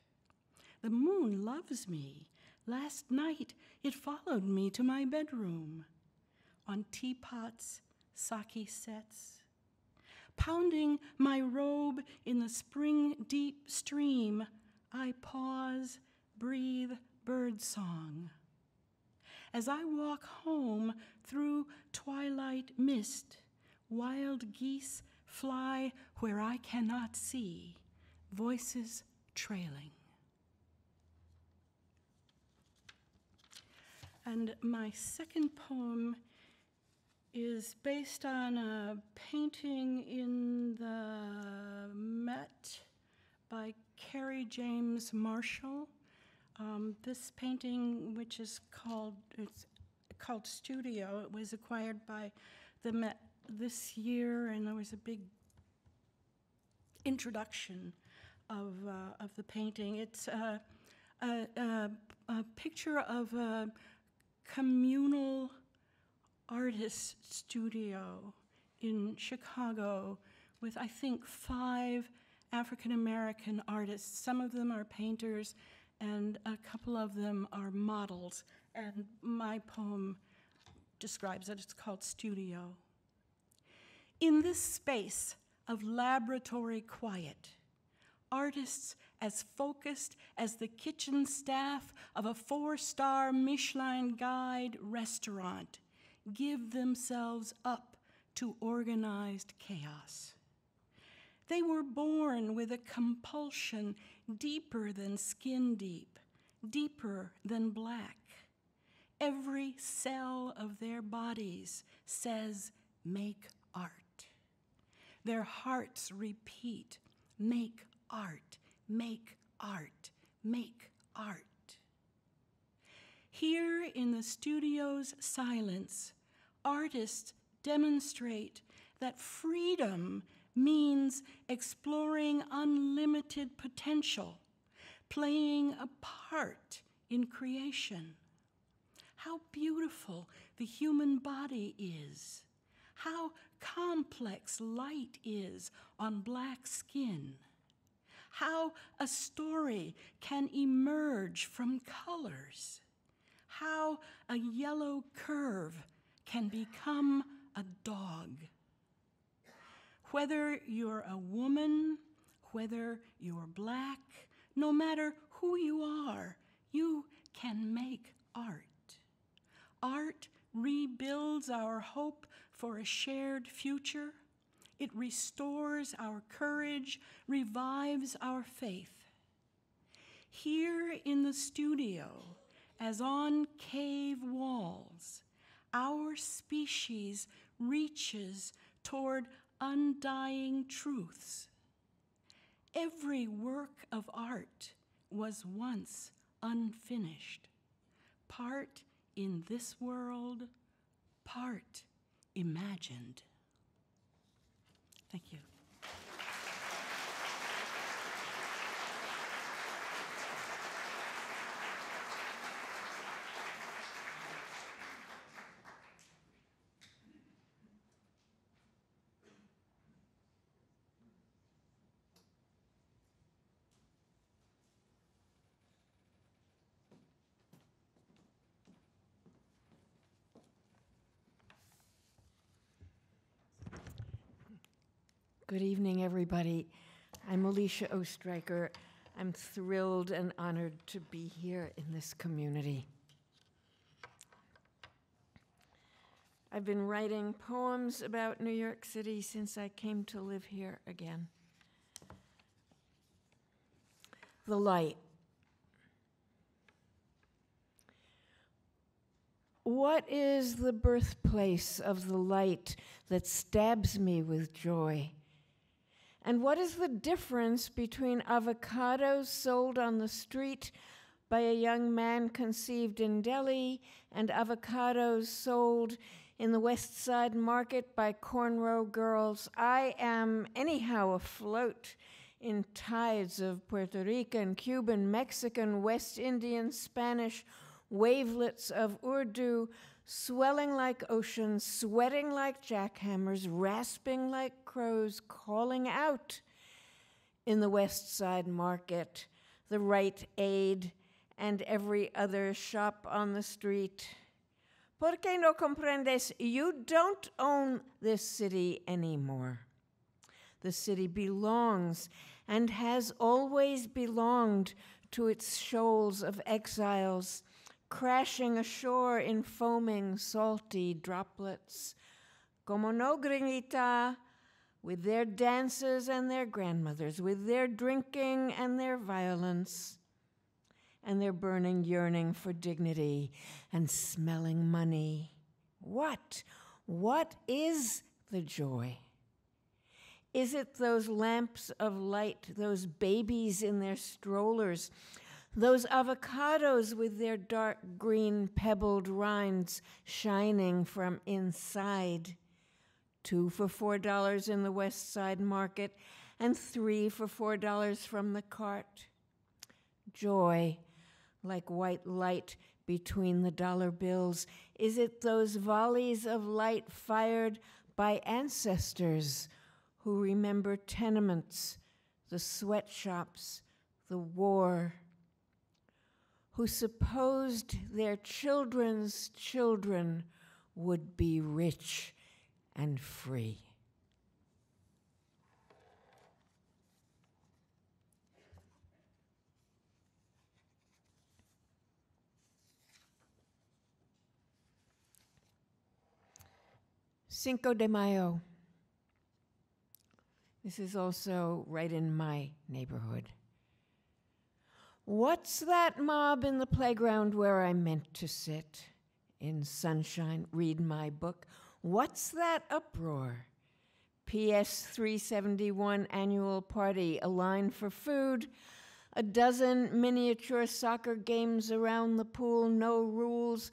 The moon loves me. Last night it followed me to my bedroom. On teapots, sake sets. Pounding my robe in the spring deep stream, I pause, breathe birdsong. As I walk home through twilight mist, wild geese fly where I cannot see, voices trailing. And my second poem is based on a painting in the Met by Carrie James Marshall. This painting, which is called Studio, it was acquired by the Met this year, and there was a big introduction of the painting. It's a picture of a communal artist studio in Chicago with, I think, 5 African-American artists. Some of them are painters, and a couple of them are models. And my poem describes it. It's called Studio. In this space of laboratory quiet, artists as focused as the kitchen staff of a 4-star Michelin guide restaurant give themselves up to organized chaos. They were born with a compulsion deeper than skin deep, deeper than black. Every cell of their bodies says, make art. Their hearts repeat, make art, make art, make art. Here in the studio's silence, artists demonstrate that freedom means exploring unlimited potential, playing a part in creation. How beautiful the human body is. How complex light is on black skin. How a story can emerge from colors. How a yellow curve can become a dog. Whether you're a woman, whether you're black, no matter who you are, you can make art. Art rebuilds our hope for a shared future. It restores our courage, revives our faith. Here in the studio, as on cave walls, our species reaches toward undying truths. Every work of art was once unfinished, part in this world, part imagined. Thank you. Good evening, everybody. I'm Alicia Ostriker. I'm thrilled and honored to be here in this community. I've been writing poems about New York City since I came to live here again. The light. What is the birthplace of the light that stabs me with joy? And what is the difference between avocados sold on the street by a young man conceived in Delhi and avocados sold in the West Side Market by cornrow girls? I am anyhow afloat in tides of Puerto Rican, Cuban, Mexican, West Indian, Spanish, wavelets of Urdu, swelling like oceans, sweating like jackhammers, rasping like crows, calling out in the West Side Market, the Rite Aid, and every other shop on the street. ¿Por qué no comprendes? You don't own this city anymore. The city belongs and has always belonged to its shoals of exiles, crashing ashore in foaming, salty droplets. Como no, gringuita, with their dances and their grandmothers, with their drinking and their violence, and their burning yearning for dignity and smelling money. What is the joy? Is it those lamps of light, those babies in their strollers, those avocados with their dark green pebbled rinds shining from inside? 2 for $4 in the West Side Market and 3 for $4 from the cart. Joy, like white light between the dollar bills. Is it those volleys of light fired by ancestors who remember tenements, the sweatshops, the war, who supposed their children's children would be rich and free? Cinco de Mayo. This is also right in my neighborhood. What's that mob in the playground where I meant to sit? In sunshine, read my book. What's that uproar? PS 371 annual party, a line for food, a dozen miniature soccer games around the pool, no rules,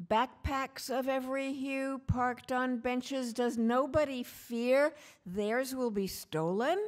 backpacks of every hue parked on benches. Does nobody fear theirs will be stolen?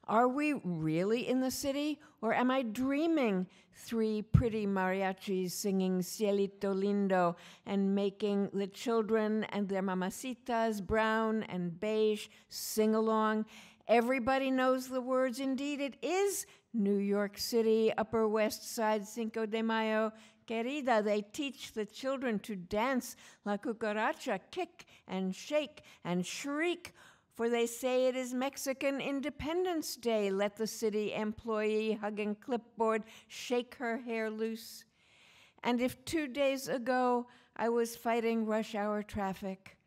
Are we really in the city, or am I dreaming 3 pretty mariachis singing Cielito Lindo and making the children and their mamacitas, brown and beige, sing along? Everybody knows the words. Indeed, it is New York City, Upper West Side, Cinco de Mayo. Querida, they teach the children to dance la cucaracha, kick and shake and shriek, for they say it is Mexican Independence Day. Let the city employee hugging clipboard shake her hair loose. And if 2 days ago I was fighting rush hour traffic,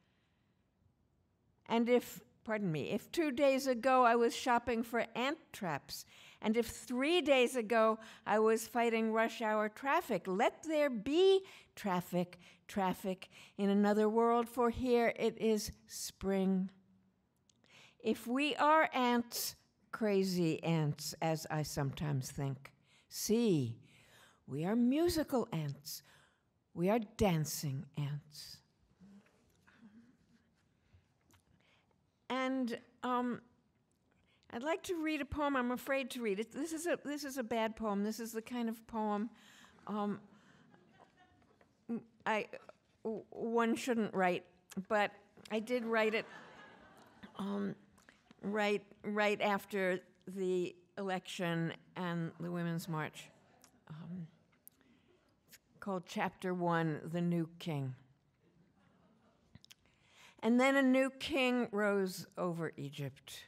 and if 2 days ago I was shopping for ant traps, and if 3 days ago I was fighting rush hour traffic, let there be traffic in another world, for here it is spring. If we are ants, crazy ants, as I sometimes think, see, we are musical ants. We are dancing ants. And I'd like to read a poem. I'm afraid to read it. This is a bad poem. This is the kind of poem one shouldn't write, but I did write it right after the election and the Women's March. It's called Chapter 1, The New King. And then a new king rose over Egypt,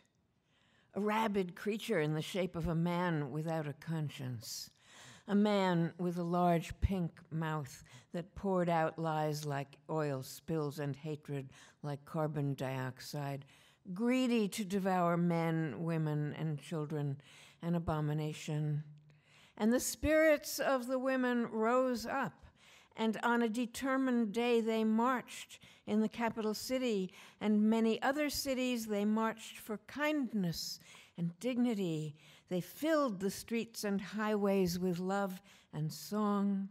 a rabid creature in the shape of a man without a conscience, a man with a large pink mouth that poured out lies like oil spills and hatred like carbon dioxide, greedy to devour men, women, and children, an abomination. And the spirits of the women rose up, and on a determined day they marched in the capital city and many other cities. They marched for kindness and dignity. They filled the streets and highways with love and song.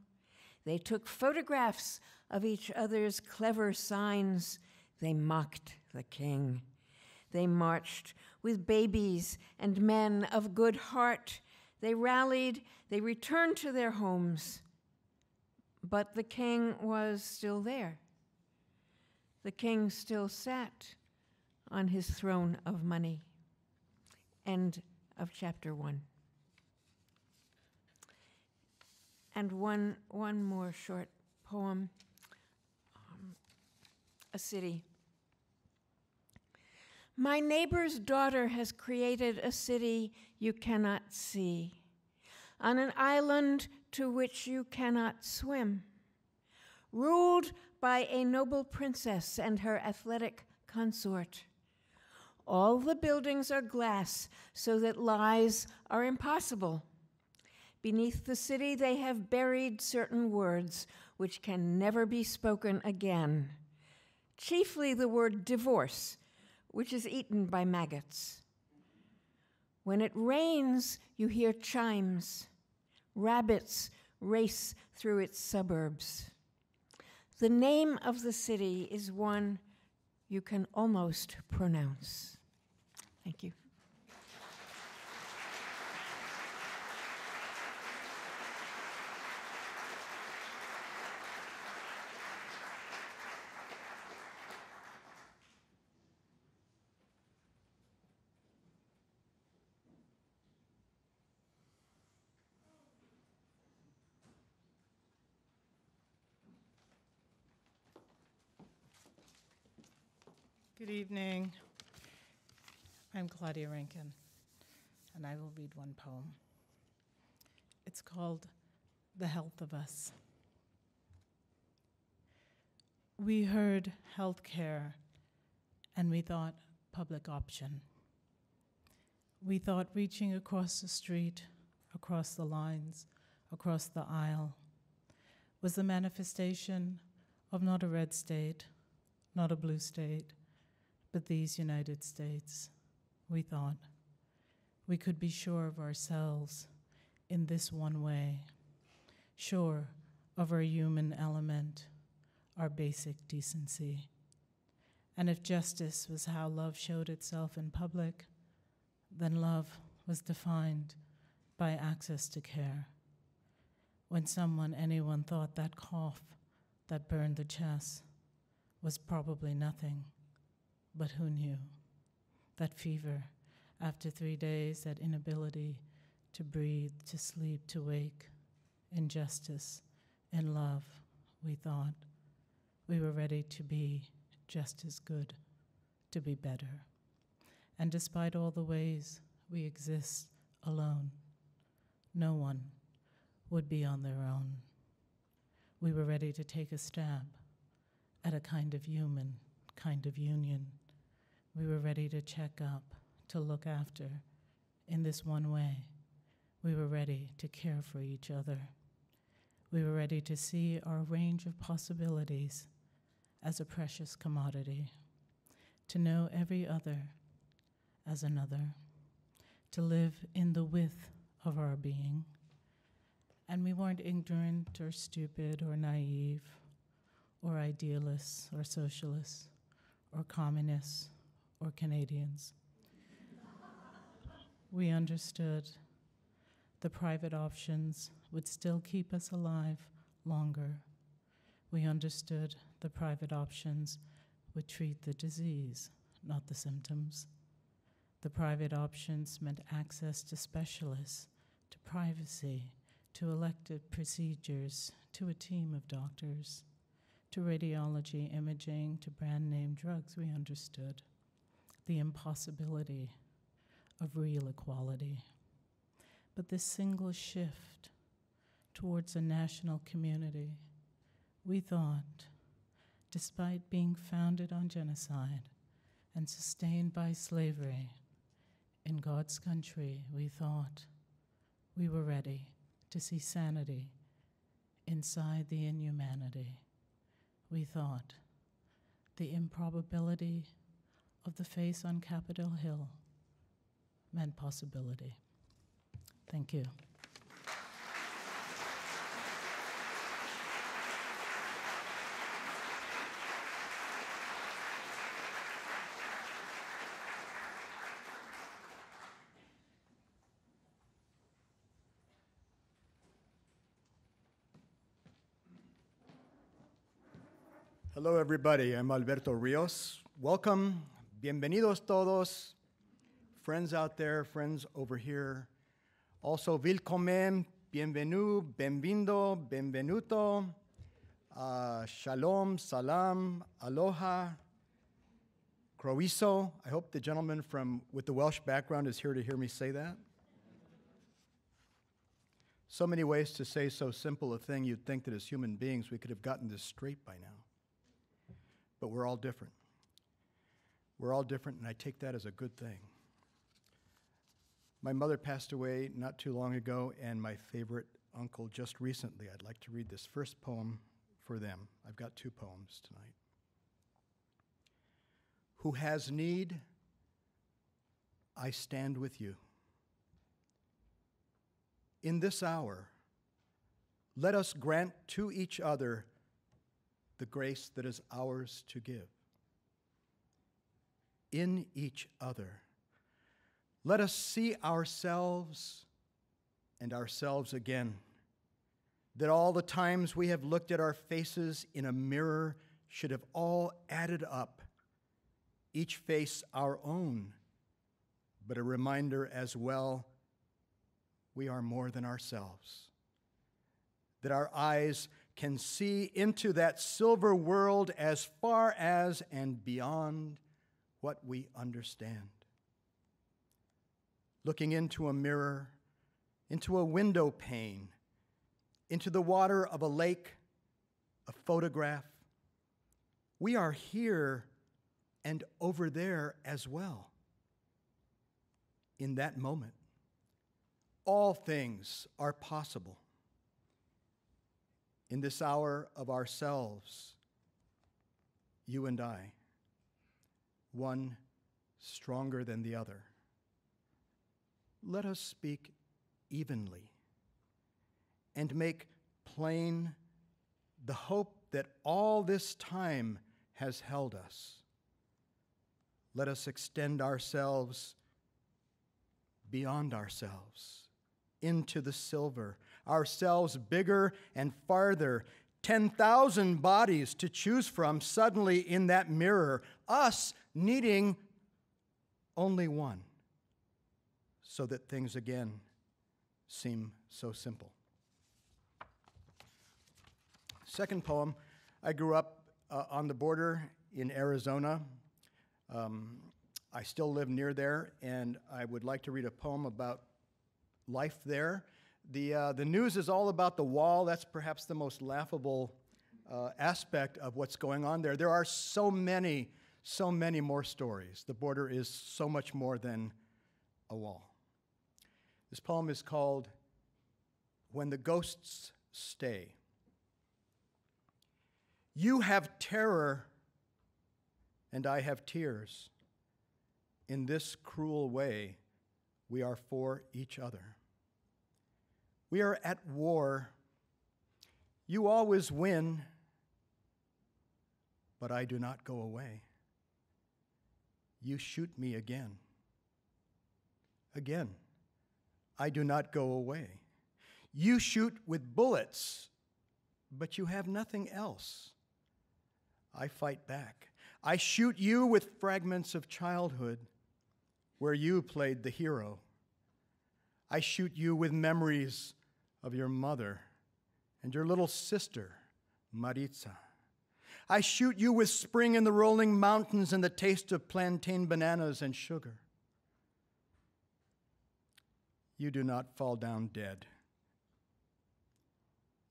They took photographs of each other's clever signs. They mocked the king. They marched with babies and men of good heart. They rallied, they returned to their homes. But the king was still there. The king still sat on his throne of money. End of chapter 1. And one more short poem, A City. My neighbor's daughter has created a city you cannot see, on an island to which you cannot swim, ruled by a noble princess and her athletic consort. All the buildings are glass, so that lies are impossible. Beneath the city they have buried certain words which can never be spoken again, chiefly the word divorce, which is eaten by maggots. When it rains, you hear chimes. Rabbits race through its suburbs. The name of the city is one you can almost pronounce. Thank you. Good evening. I'm Claudia Rankine, and I will read one poem. It's called The Health of Us. We heard healthcare, and we thought public option. We thought reaching across the street, across the lines, across the aisle, was the manifestation of not a red state, not a blue state, but these United States. We thought we could be sure of ourselves in this one way, sure of our human element, our basic decency. And if justice was how love showed itself in public, then love was defined by access to care. When anyone thought that cough that burned the chest was probably nothing, but who knew? That fever after 3 days, that inability to breathe, to sleep, to wake, injustice, in love, we thought we were ready to be just as good, to be better. And despite all the ways we exist alone, no one would be on their own. We were ready to take a stab at a kind of human, kind of union. We were ready to check up, to look after in this one way. We were ready to care for each other. We were ready to see our range of possibilities as a precious commodity, to know every other as another, to live in the width of our being. And we weren't ignorant or stupid or naive or idealists or socialists or communists or Canadians. We understood the private options would still keep us alive longer. We understood the private options would treat the disease, not the symptoms. The private options meant access to specialists, to privacy, to elected procedures, to a team of doctors, to radiology, imaging, to brand name drugs. We understood the impossibility of real equality. But this single shift towards a national community, we thought, despite being founded on genocide and sustained by slavery, in God's country, we thought we were ready to see sanity inside the inhumanity. We thought the improbability of the face on Capitol Hill meant possibility. Thank you. Hello, everybody. I'm Alberto Ríos. Welcome. Bienvenidos todos. Friends out there, friends over here. Also, willkommen, bienvenue, benvindo, benvenuto, shalom, salam, aloha, croiso. I hope the gentleman with the Welsh background is here to hear me say that. So many ways to say so simple a thing, you'd think that as human beings we could have gotten this straight by now. But we're all different. We're all different, and I take that as a good thing. My mother passed away not too long ago, and my favorite uncle just recently. I'd like to read this first poem for them. I've got 2 poems tonight. Who has need, I stand with you. In this hour, let us grant to each other the grace that is ours to give. In each other, let us see ourselves and ourselves again, that all the times we have looked at our faces in a mirror should have all added up, each face our own, but a reminder as well, we are more than ourselves, that our eyes can see into that silver world as far as and beyond what we understand. Looking into a mirror, into a window pane, into the water of a lake, a photograph, we are here and over there as well. In that moment, all things are possible. In this hour of ourselves, you and I, one stronger than the other, let us speak evenly and make plain the hope that all this time has held us. Let us extend ourselves beyond ourselves into the silver, ourselves bigger and farther, 10,000 bodies to choose from suddenly in that mirror, us needing only one, so that things again seem so simple. Second poem, I grew up on the border in Arizona. I still live near there, and I would like to read a poem about life there. The news is all about the wall. That's perhaps the most laughable aspect of what's going on there. There are so many more stories. The border is so much more than a wall. This poem is called When the Ghosts Stay. You have terror, and I have tears. In this cruel way, we are for each other. We are at war. You always win, but I do not go away. You shoot me again. Again, I do not go away. You shoot with bullets, but you have nothing else. I fight back. I shoot you with fragments of childhood where you played the hero. I shoot you with memories of your mother and your little sister, Maritza. I shoot you with spring in the rolling mountains and the taste of plantain bananas and sugar. You do not fall down dead.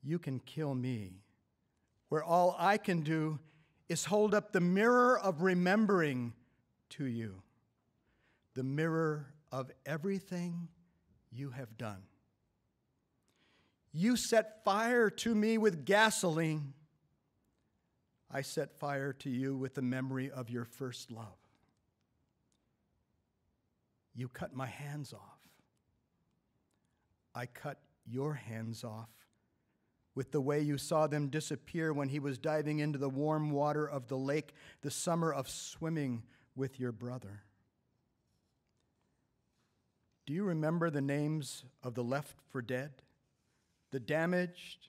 You can kill me, where all I can do is hold up the mirror of remembering to you, the mirror of everything you have done. You set fire to me with gasoline. I set fire to you with the memory of your first love. You cut my hands off. I cut your hands off with the way you saw them disappear when he was diving into the warm water of the lake, the summer of swimming with your brother. Do you remember the names of the left for dead, the damaged,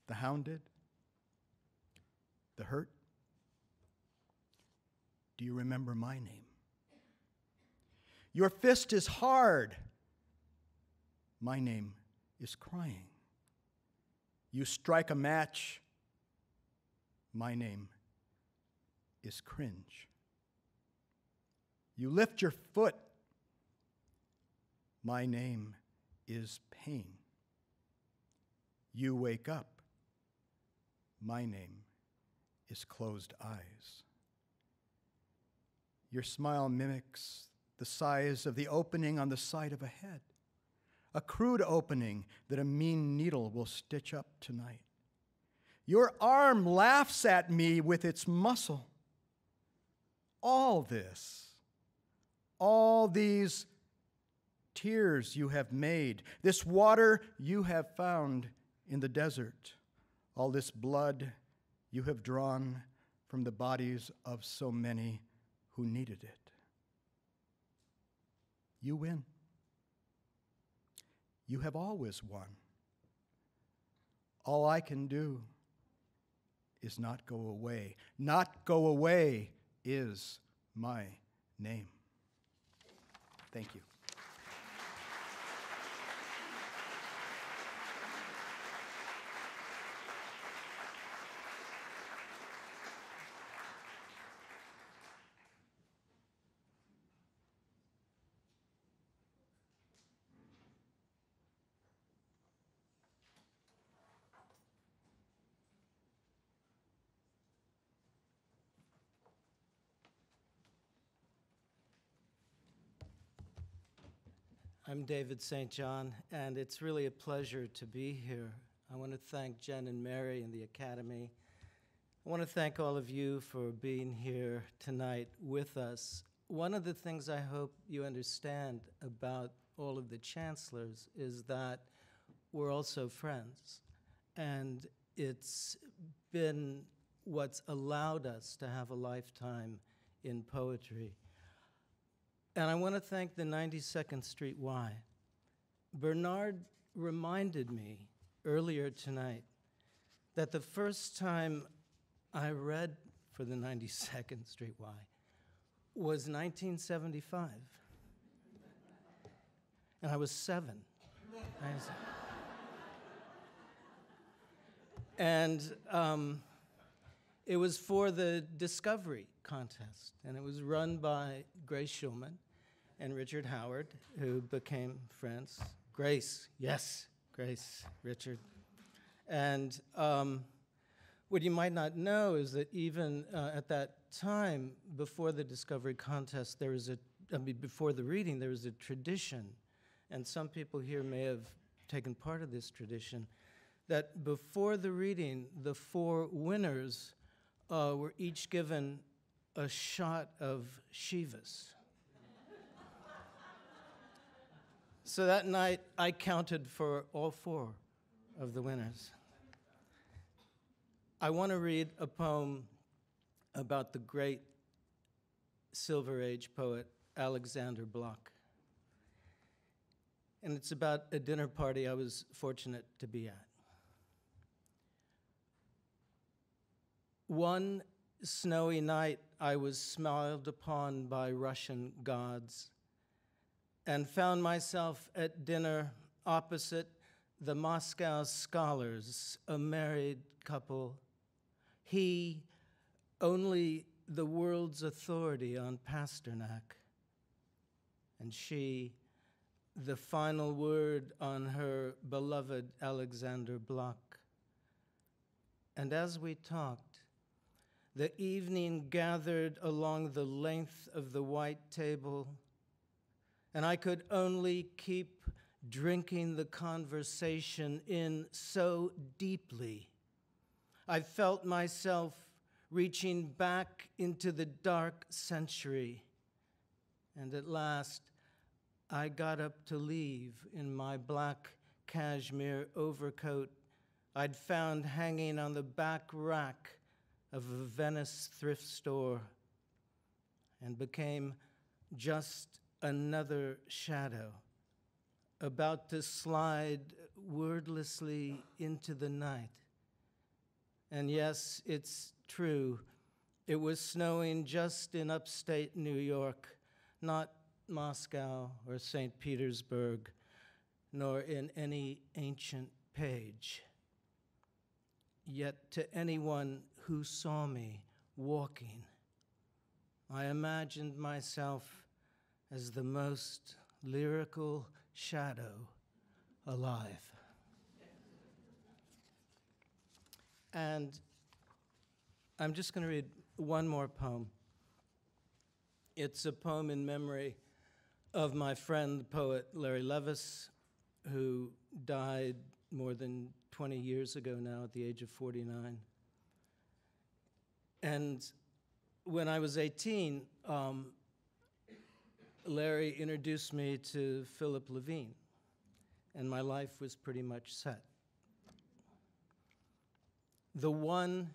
the hounded? the hurt? Do you remember my name? Your fist is hard. My name is crying. You strike a match. My name is cringe. You lift your foot. My name is pain. You wake up. My name is closed eyes. Your smile mimics the size of the opening on the side of a head, a crude opening that a mean needle will stitch up tonight. Your arm laughs at me with its muscle. All this, all these tears you have made, this water you have found in the desert, all this blood you have drawn from the bodies of so many who needed it. You win. You have always won. All I can do is not go away. Not go away is my name. Thank you. I'm David St. John, and it's really a pleasure to be here. I want to thank Jen and Mary and the Academy. I want to thank all of you for being here tonight with us. One of the things I hope you understand about all of the Chancellors is that we're also friends, and it's been what's allowed us to have a lifetime in poetry. And I want to thank the 92nd Street Y. Bernard reminded me earlier tonight that the first time I read for the 92nd Street Y was 1975. And I was 7. And it was for the Discovery contest, and it was run by Grace Schulman and Richard Howard, who became friends. Grace, yes, Grace, Richard. And what you might not know is that even at that time, before the Discovery contest, before the reading, there was a tradition, and some people here may have taken part of this tradition, that before the reading, the 4 winners were each given a shot of Chivas. So that night, I counted for all 4 of the winners. I want to read a poem about the great Silver Age poet Alexander Bloch. And it's about a dinner party I was fortunate to be at. One snowy night, I was smiled upon by Russian gods and found myself at dinner opposite the Moscow scholars, a married couple. He, only the world's authority on Pasternak, and she, the final word on her beloved Alexander Bloch. And as we talked, the evening gathered along the length of the white table, and I could only keep drinking the conversation in so deeply. I felt myself reaching back into the dark century, and at last I got up to leave in my black cashmere overcoat I'd found hanging on the back rack of a Venice thrift store, and became just another shadow, about to slide wordlessly into the night. And yes, it's true. It was snowing just in upstate New York, not Moscow or St. Petersburg, nor in any ancient page. Yet to anyone who saw me walking, I imagined myself as the most lyrical shadow alive. And I'm just going to read one more poem. It's a poem in memory of my friend, the poet Larry Levis, who died more than 20 years ago now at the age of 49. And when I was 18, Larry introduced me to Philip Levine, and my life was pretty much set. The one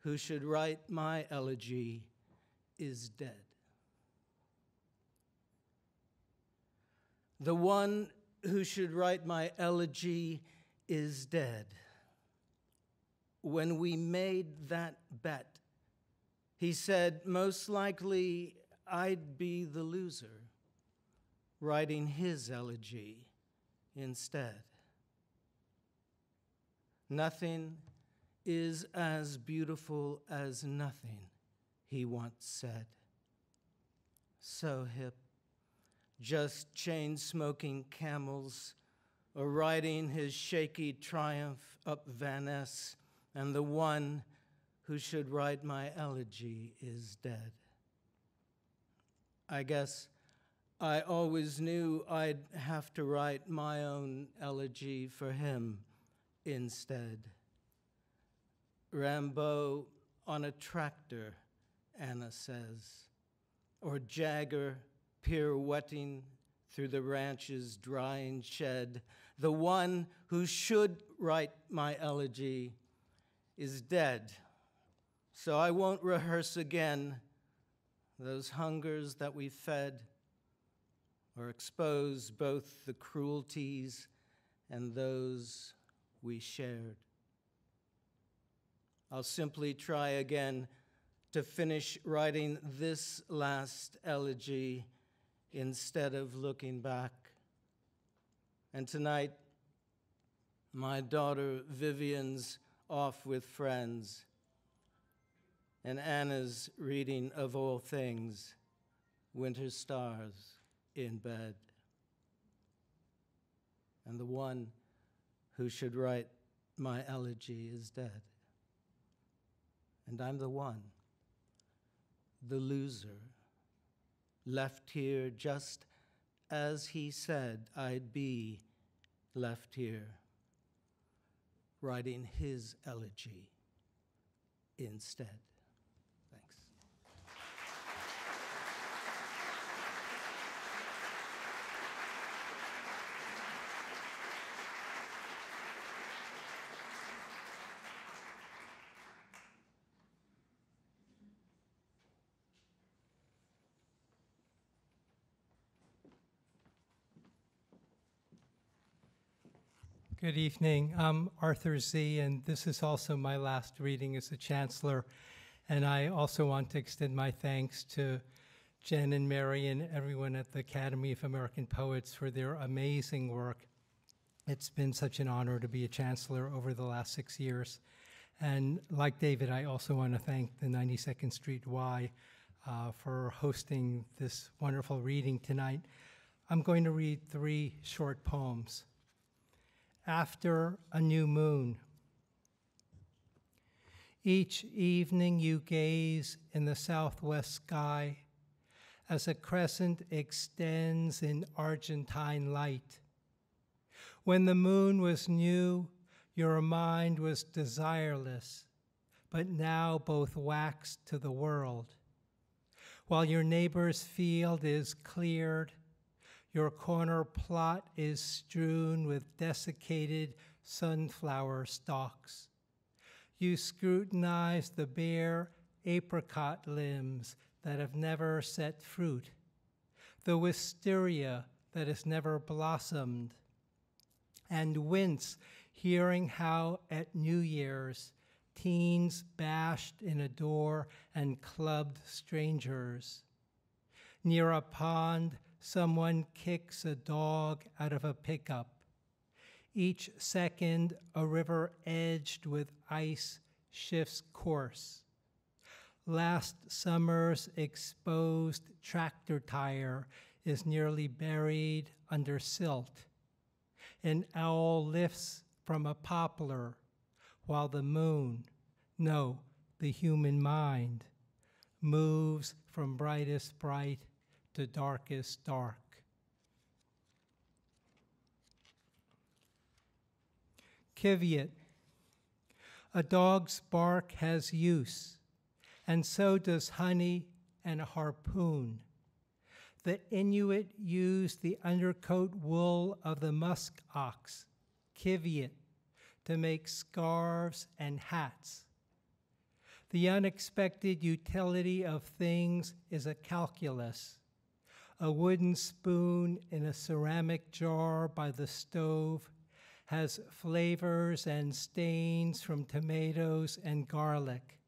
who should write my elegy is dead. The one who should write my elegy is dead. When we made that bet, he said, most likely I'd be the loser, writing his elegy instead. Nothing is as beautiful as nothing, he once said. So hip, just chain-smoking camels, or riding his shaky triumph up Van Ness, and the one who should write my elegy is dead. I guess I always knew I'd have to write my own elegy for him instead. Rimbaud on a tractor, Anna says, or Jagger pirouetting through the ranch's drying shed. The one who should write my elegy is dead, so I won't rehearse again those hungers that we fed or expose both the cruelties and those we shared. I'll simply try again to finish writing this last elegy instead of looking back. And tonight, my daughter Vivian's off with friends, and Anna's reading, of all things, Winter Stars in bed. And the one who should write my elegy is dead. And I'm the one, the loser, left here just as he said I'd be left here, writing his elegy instead. Thanks. Good evening. I'm Arthur Z., and this is also my last reading as a Chancellor. And I also want to extend my thanks to Jen and Mary and everyone at the Academy of American Poets for their amazing work. It's been such an honor to be a Chancellor over the last 6 years. And like David, I also want to thank the 92nd Street Y for hosting this wonderful reading tonight. I'm going to read 3 short poems. After a New Moon. Each evening you gaze in the southwest sky as a crescent extends in Argentine light. When the moon was new, your mind was desireless, but now both waxed to the world. While your neighbor's field is cleared, your corner plot is strewn with desiccated sunflower stalks. You scrutinize the bare apricot limbs that have never set fruit, the wisteria that has never blossomed, and wince hearing how at New Year's teens bashed in a door and clubbed strangers. Near a pond, someone kicks a dog out of a pickup. Each second, a river edged with ice shifts course. Last summer's exposed tractor tire is nearly buried under silt. An owl lifts from a poplar while the moon, no, the human mind, moves from brightest bright to darkest dark. Caveat. A dog's bark has use, and so does honey and a harpoon. The Inuit used the undercoat wool of the musk ox, Kiviat, to make scarves and hats. The unexpected utility of things is a calculus. A wooden spoon in a ceramic jar by the stove has flavors and stains from tomatoes and garlic,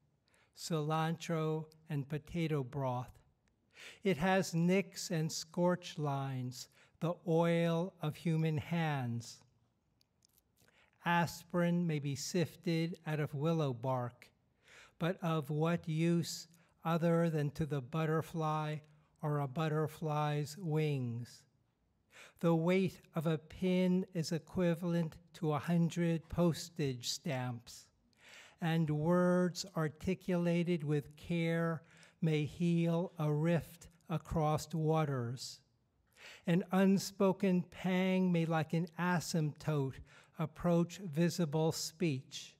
cilantro and potato broth. It has nicks and scorch lines, the oil of human hands. Aspirin may be sifted out of willow bark, but of what use other than to the butterfly or a butterfly's wings? The weight of a pin is equivalent to 100 postage stamps, and words articulated with care may heal a rift across waters. An unspoken pang may, like an asymptote, approach visible speech.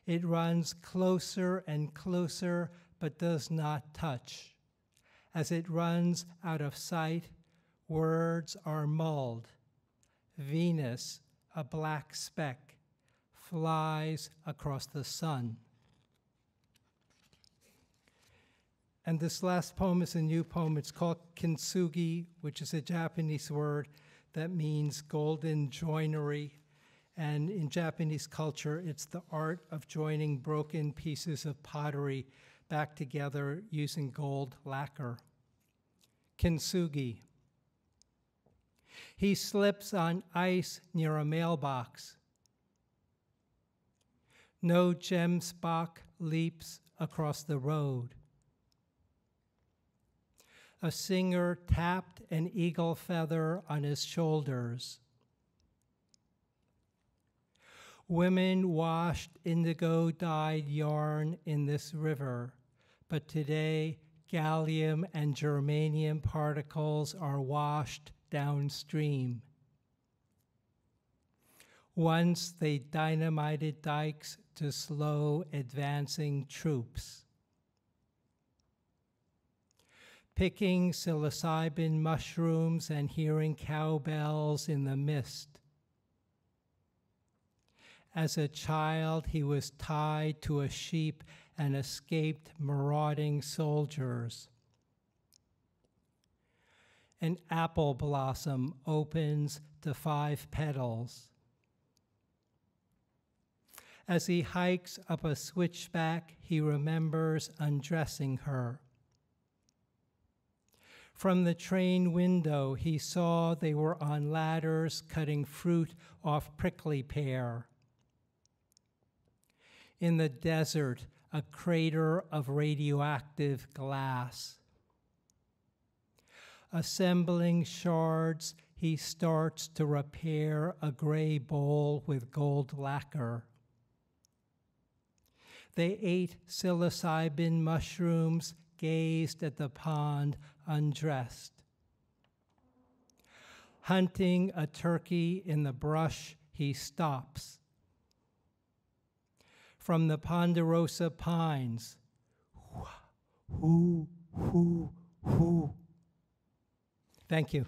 It runs closer and closer, but does not touch. As it runs out of sight, words are mulled. Venus, a black speck, flies across the sun. And this last poem is a new poem. It's called kintsugi, which is a Japanese word that means golden joinery. And in Japanese culture, it's the art of joining broken pieces of pottery back together using gold lacquer. Kintsugi. He slips on ice near a mailbox. No gemsbok leaps across the road. A singer tapped an eagle feather on his shoulders. Women washed indigo-dyed yarn in this river, but today gallium and germanium particles are washed downstream. Once they dynamited dikes to slow advancing troops. Picking psilocybin mushrooms and hearing cowbells in the mist. As a child, he was tied to a sheep and escaped marauding soldiers. An apple blossom opens to 5 petals. As he hikes up a switchback, he remembers undressing her. From the train window, he saw they were on ladders cutting fruit off prickly pear. In the desert, a crater of radioactive glass. Assembling shards, he starts to repair a gray bowl with gold lacquer. They ate psilocybin mushrooms, gazed at the pond undressed. Hunting a turkey in the brush, he stops. From the ponderosa pines, hoo, hoo, hoo. Thank you.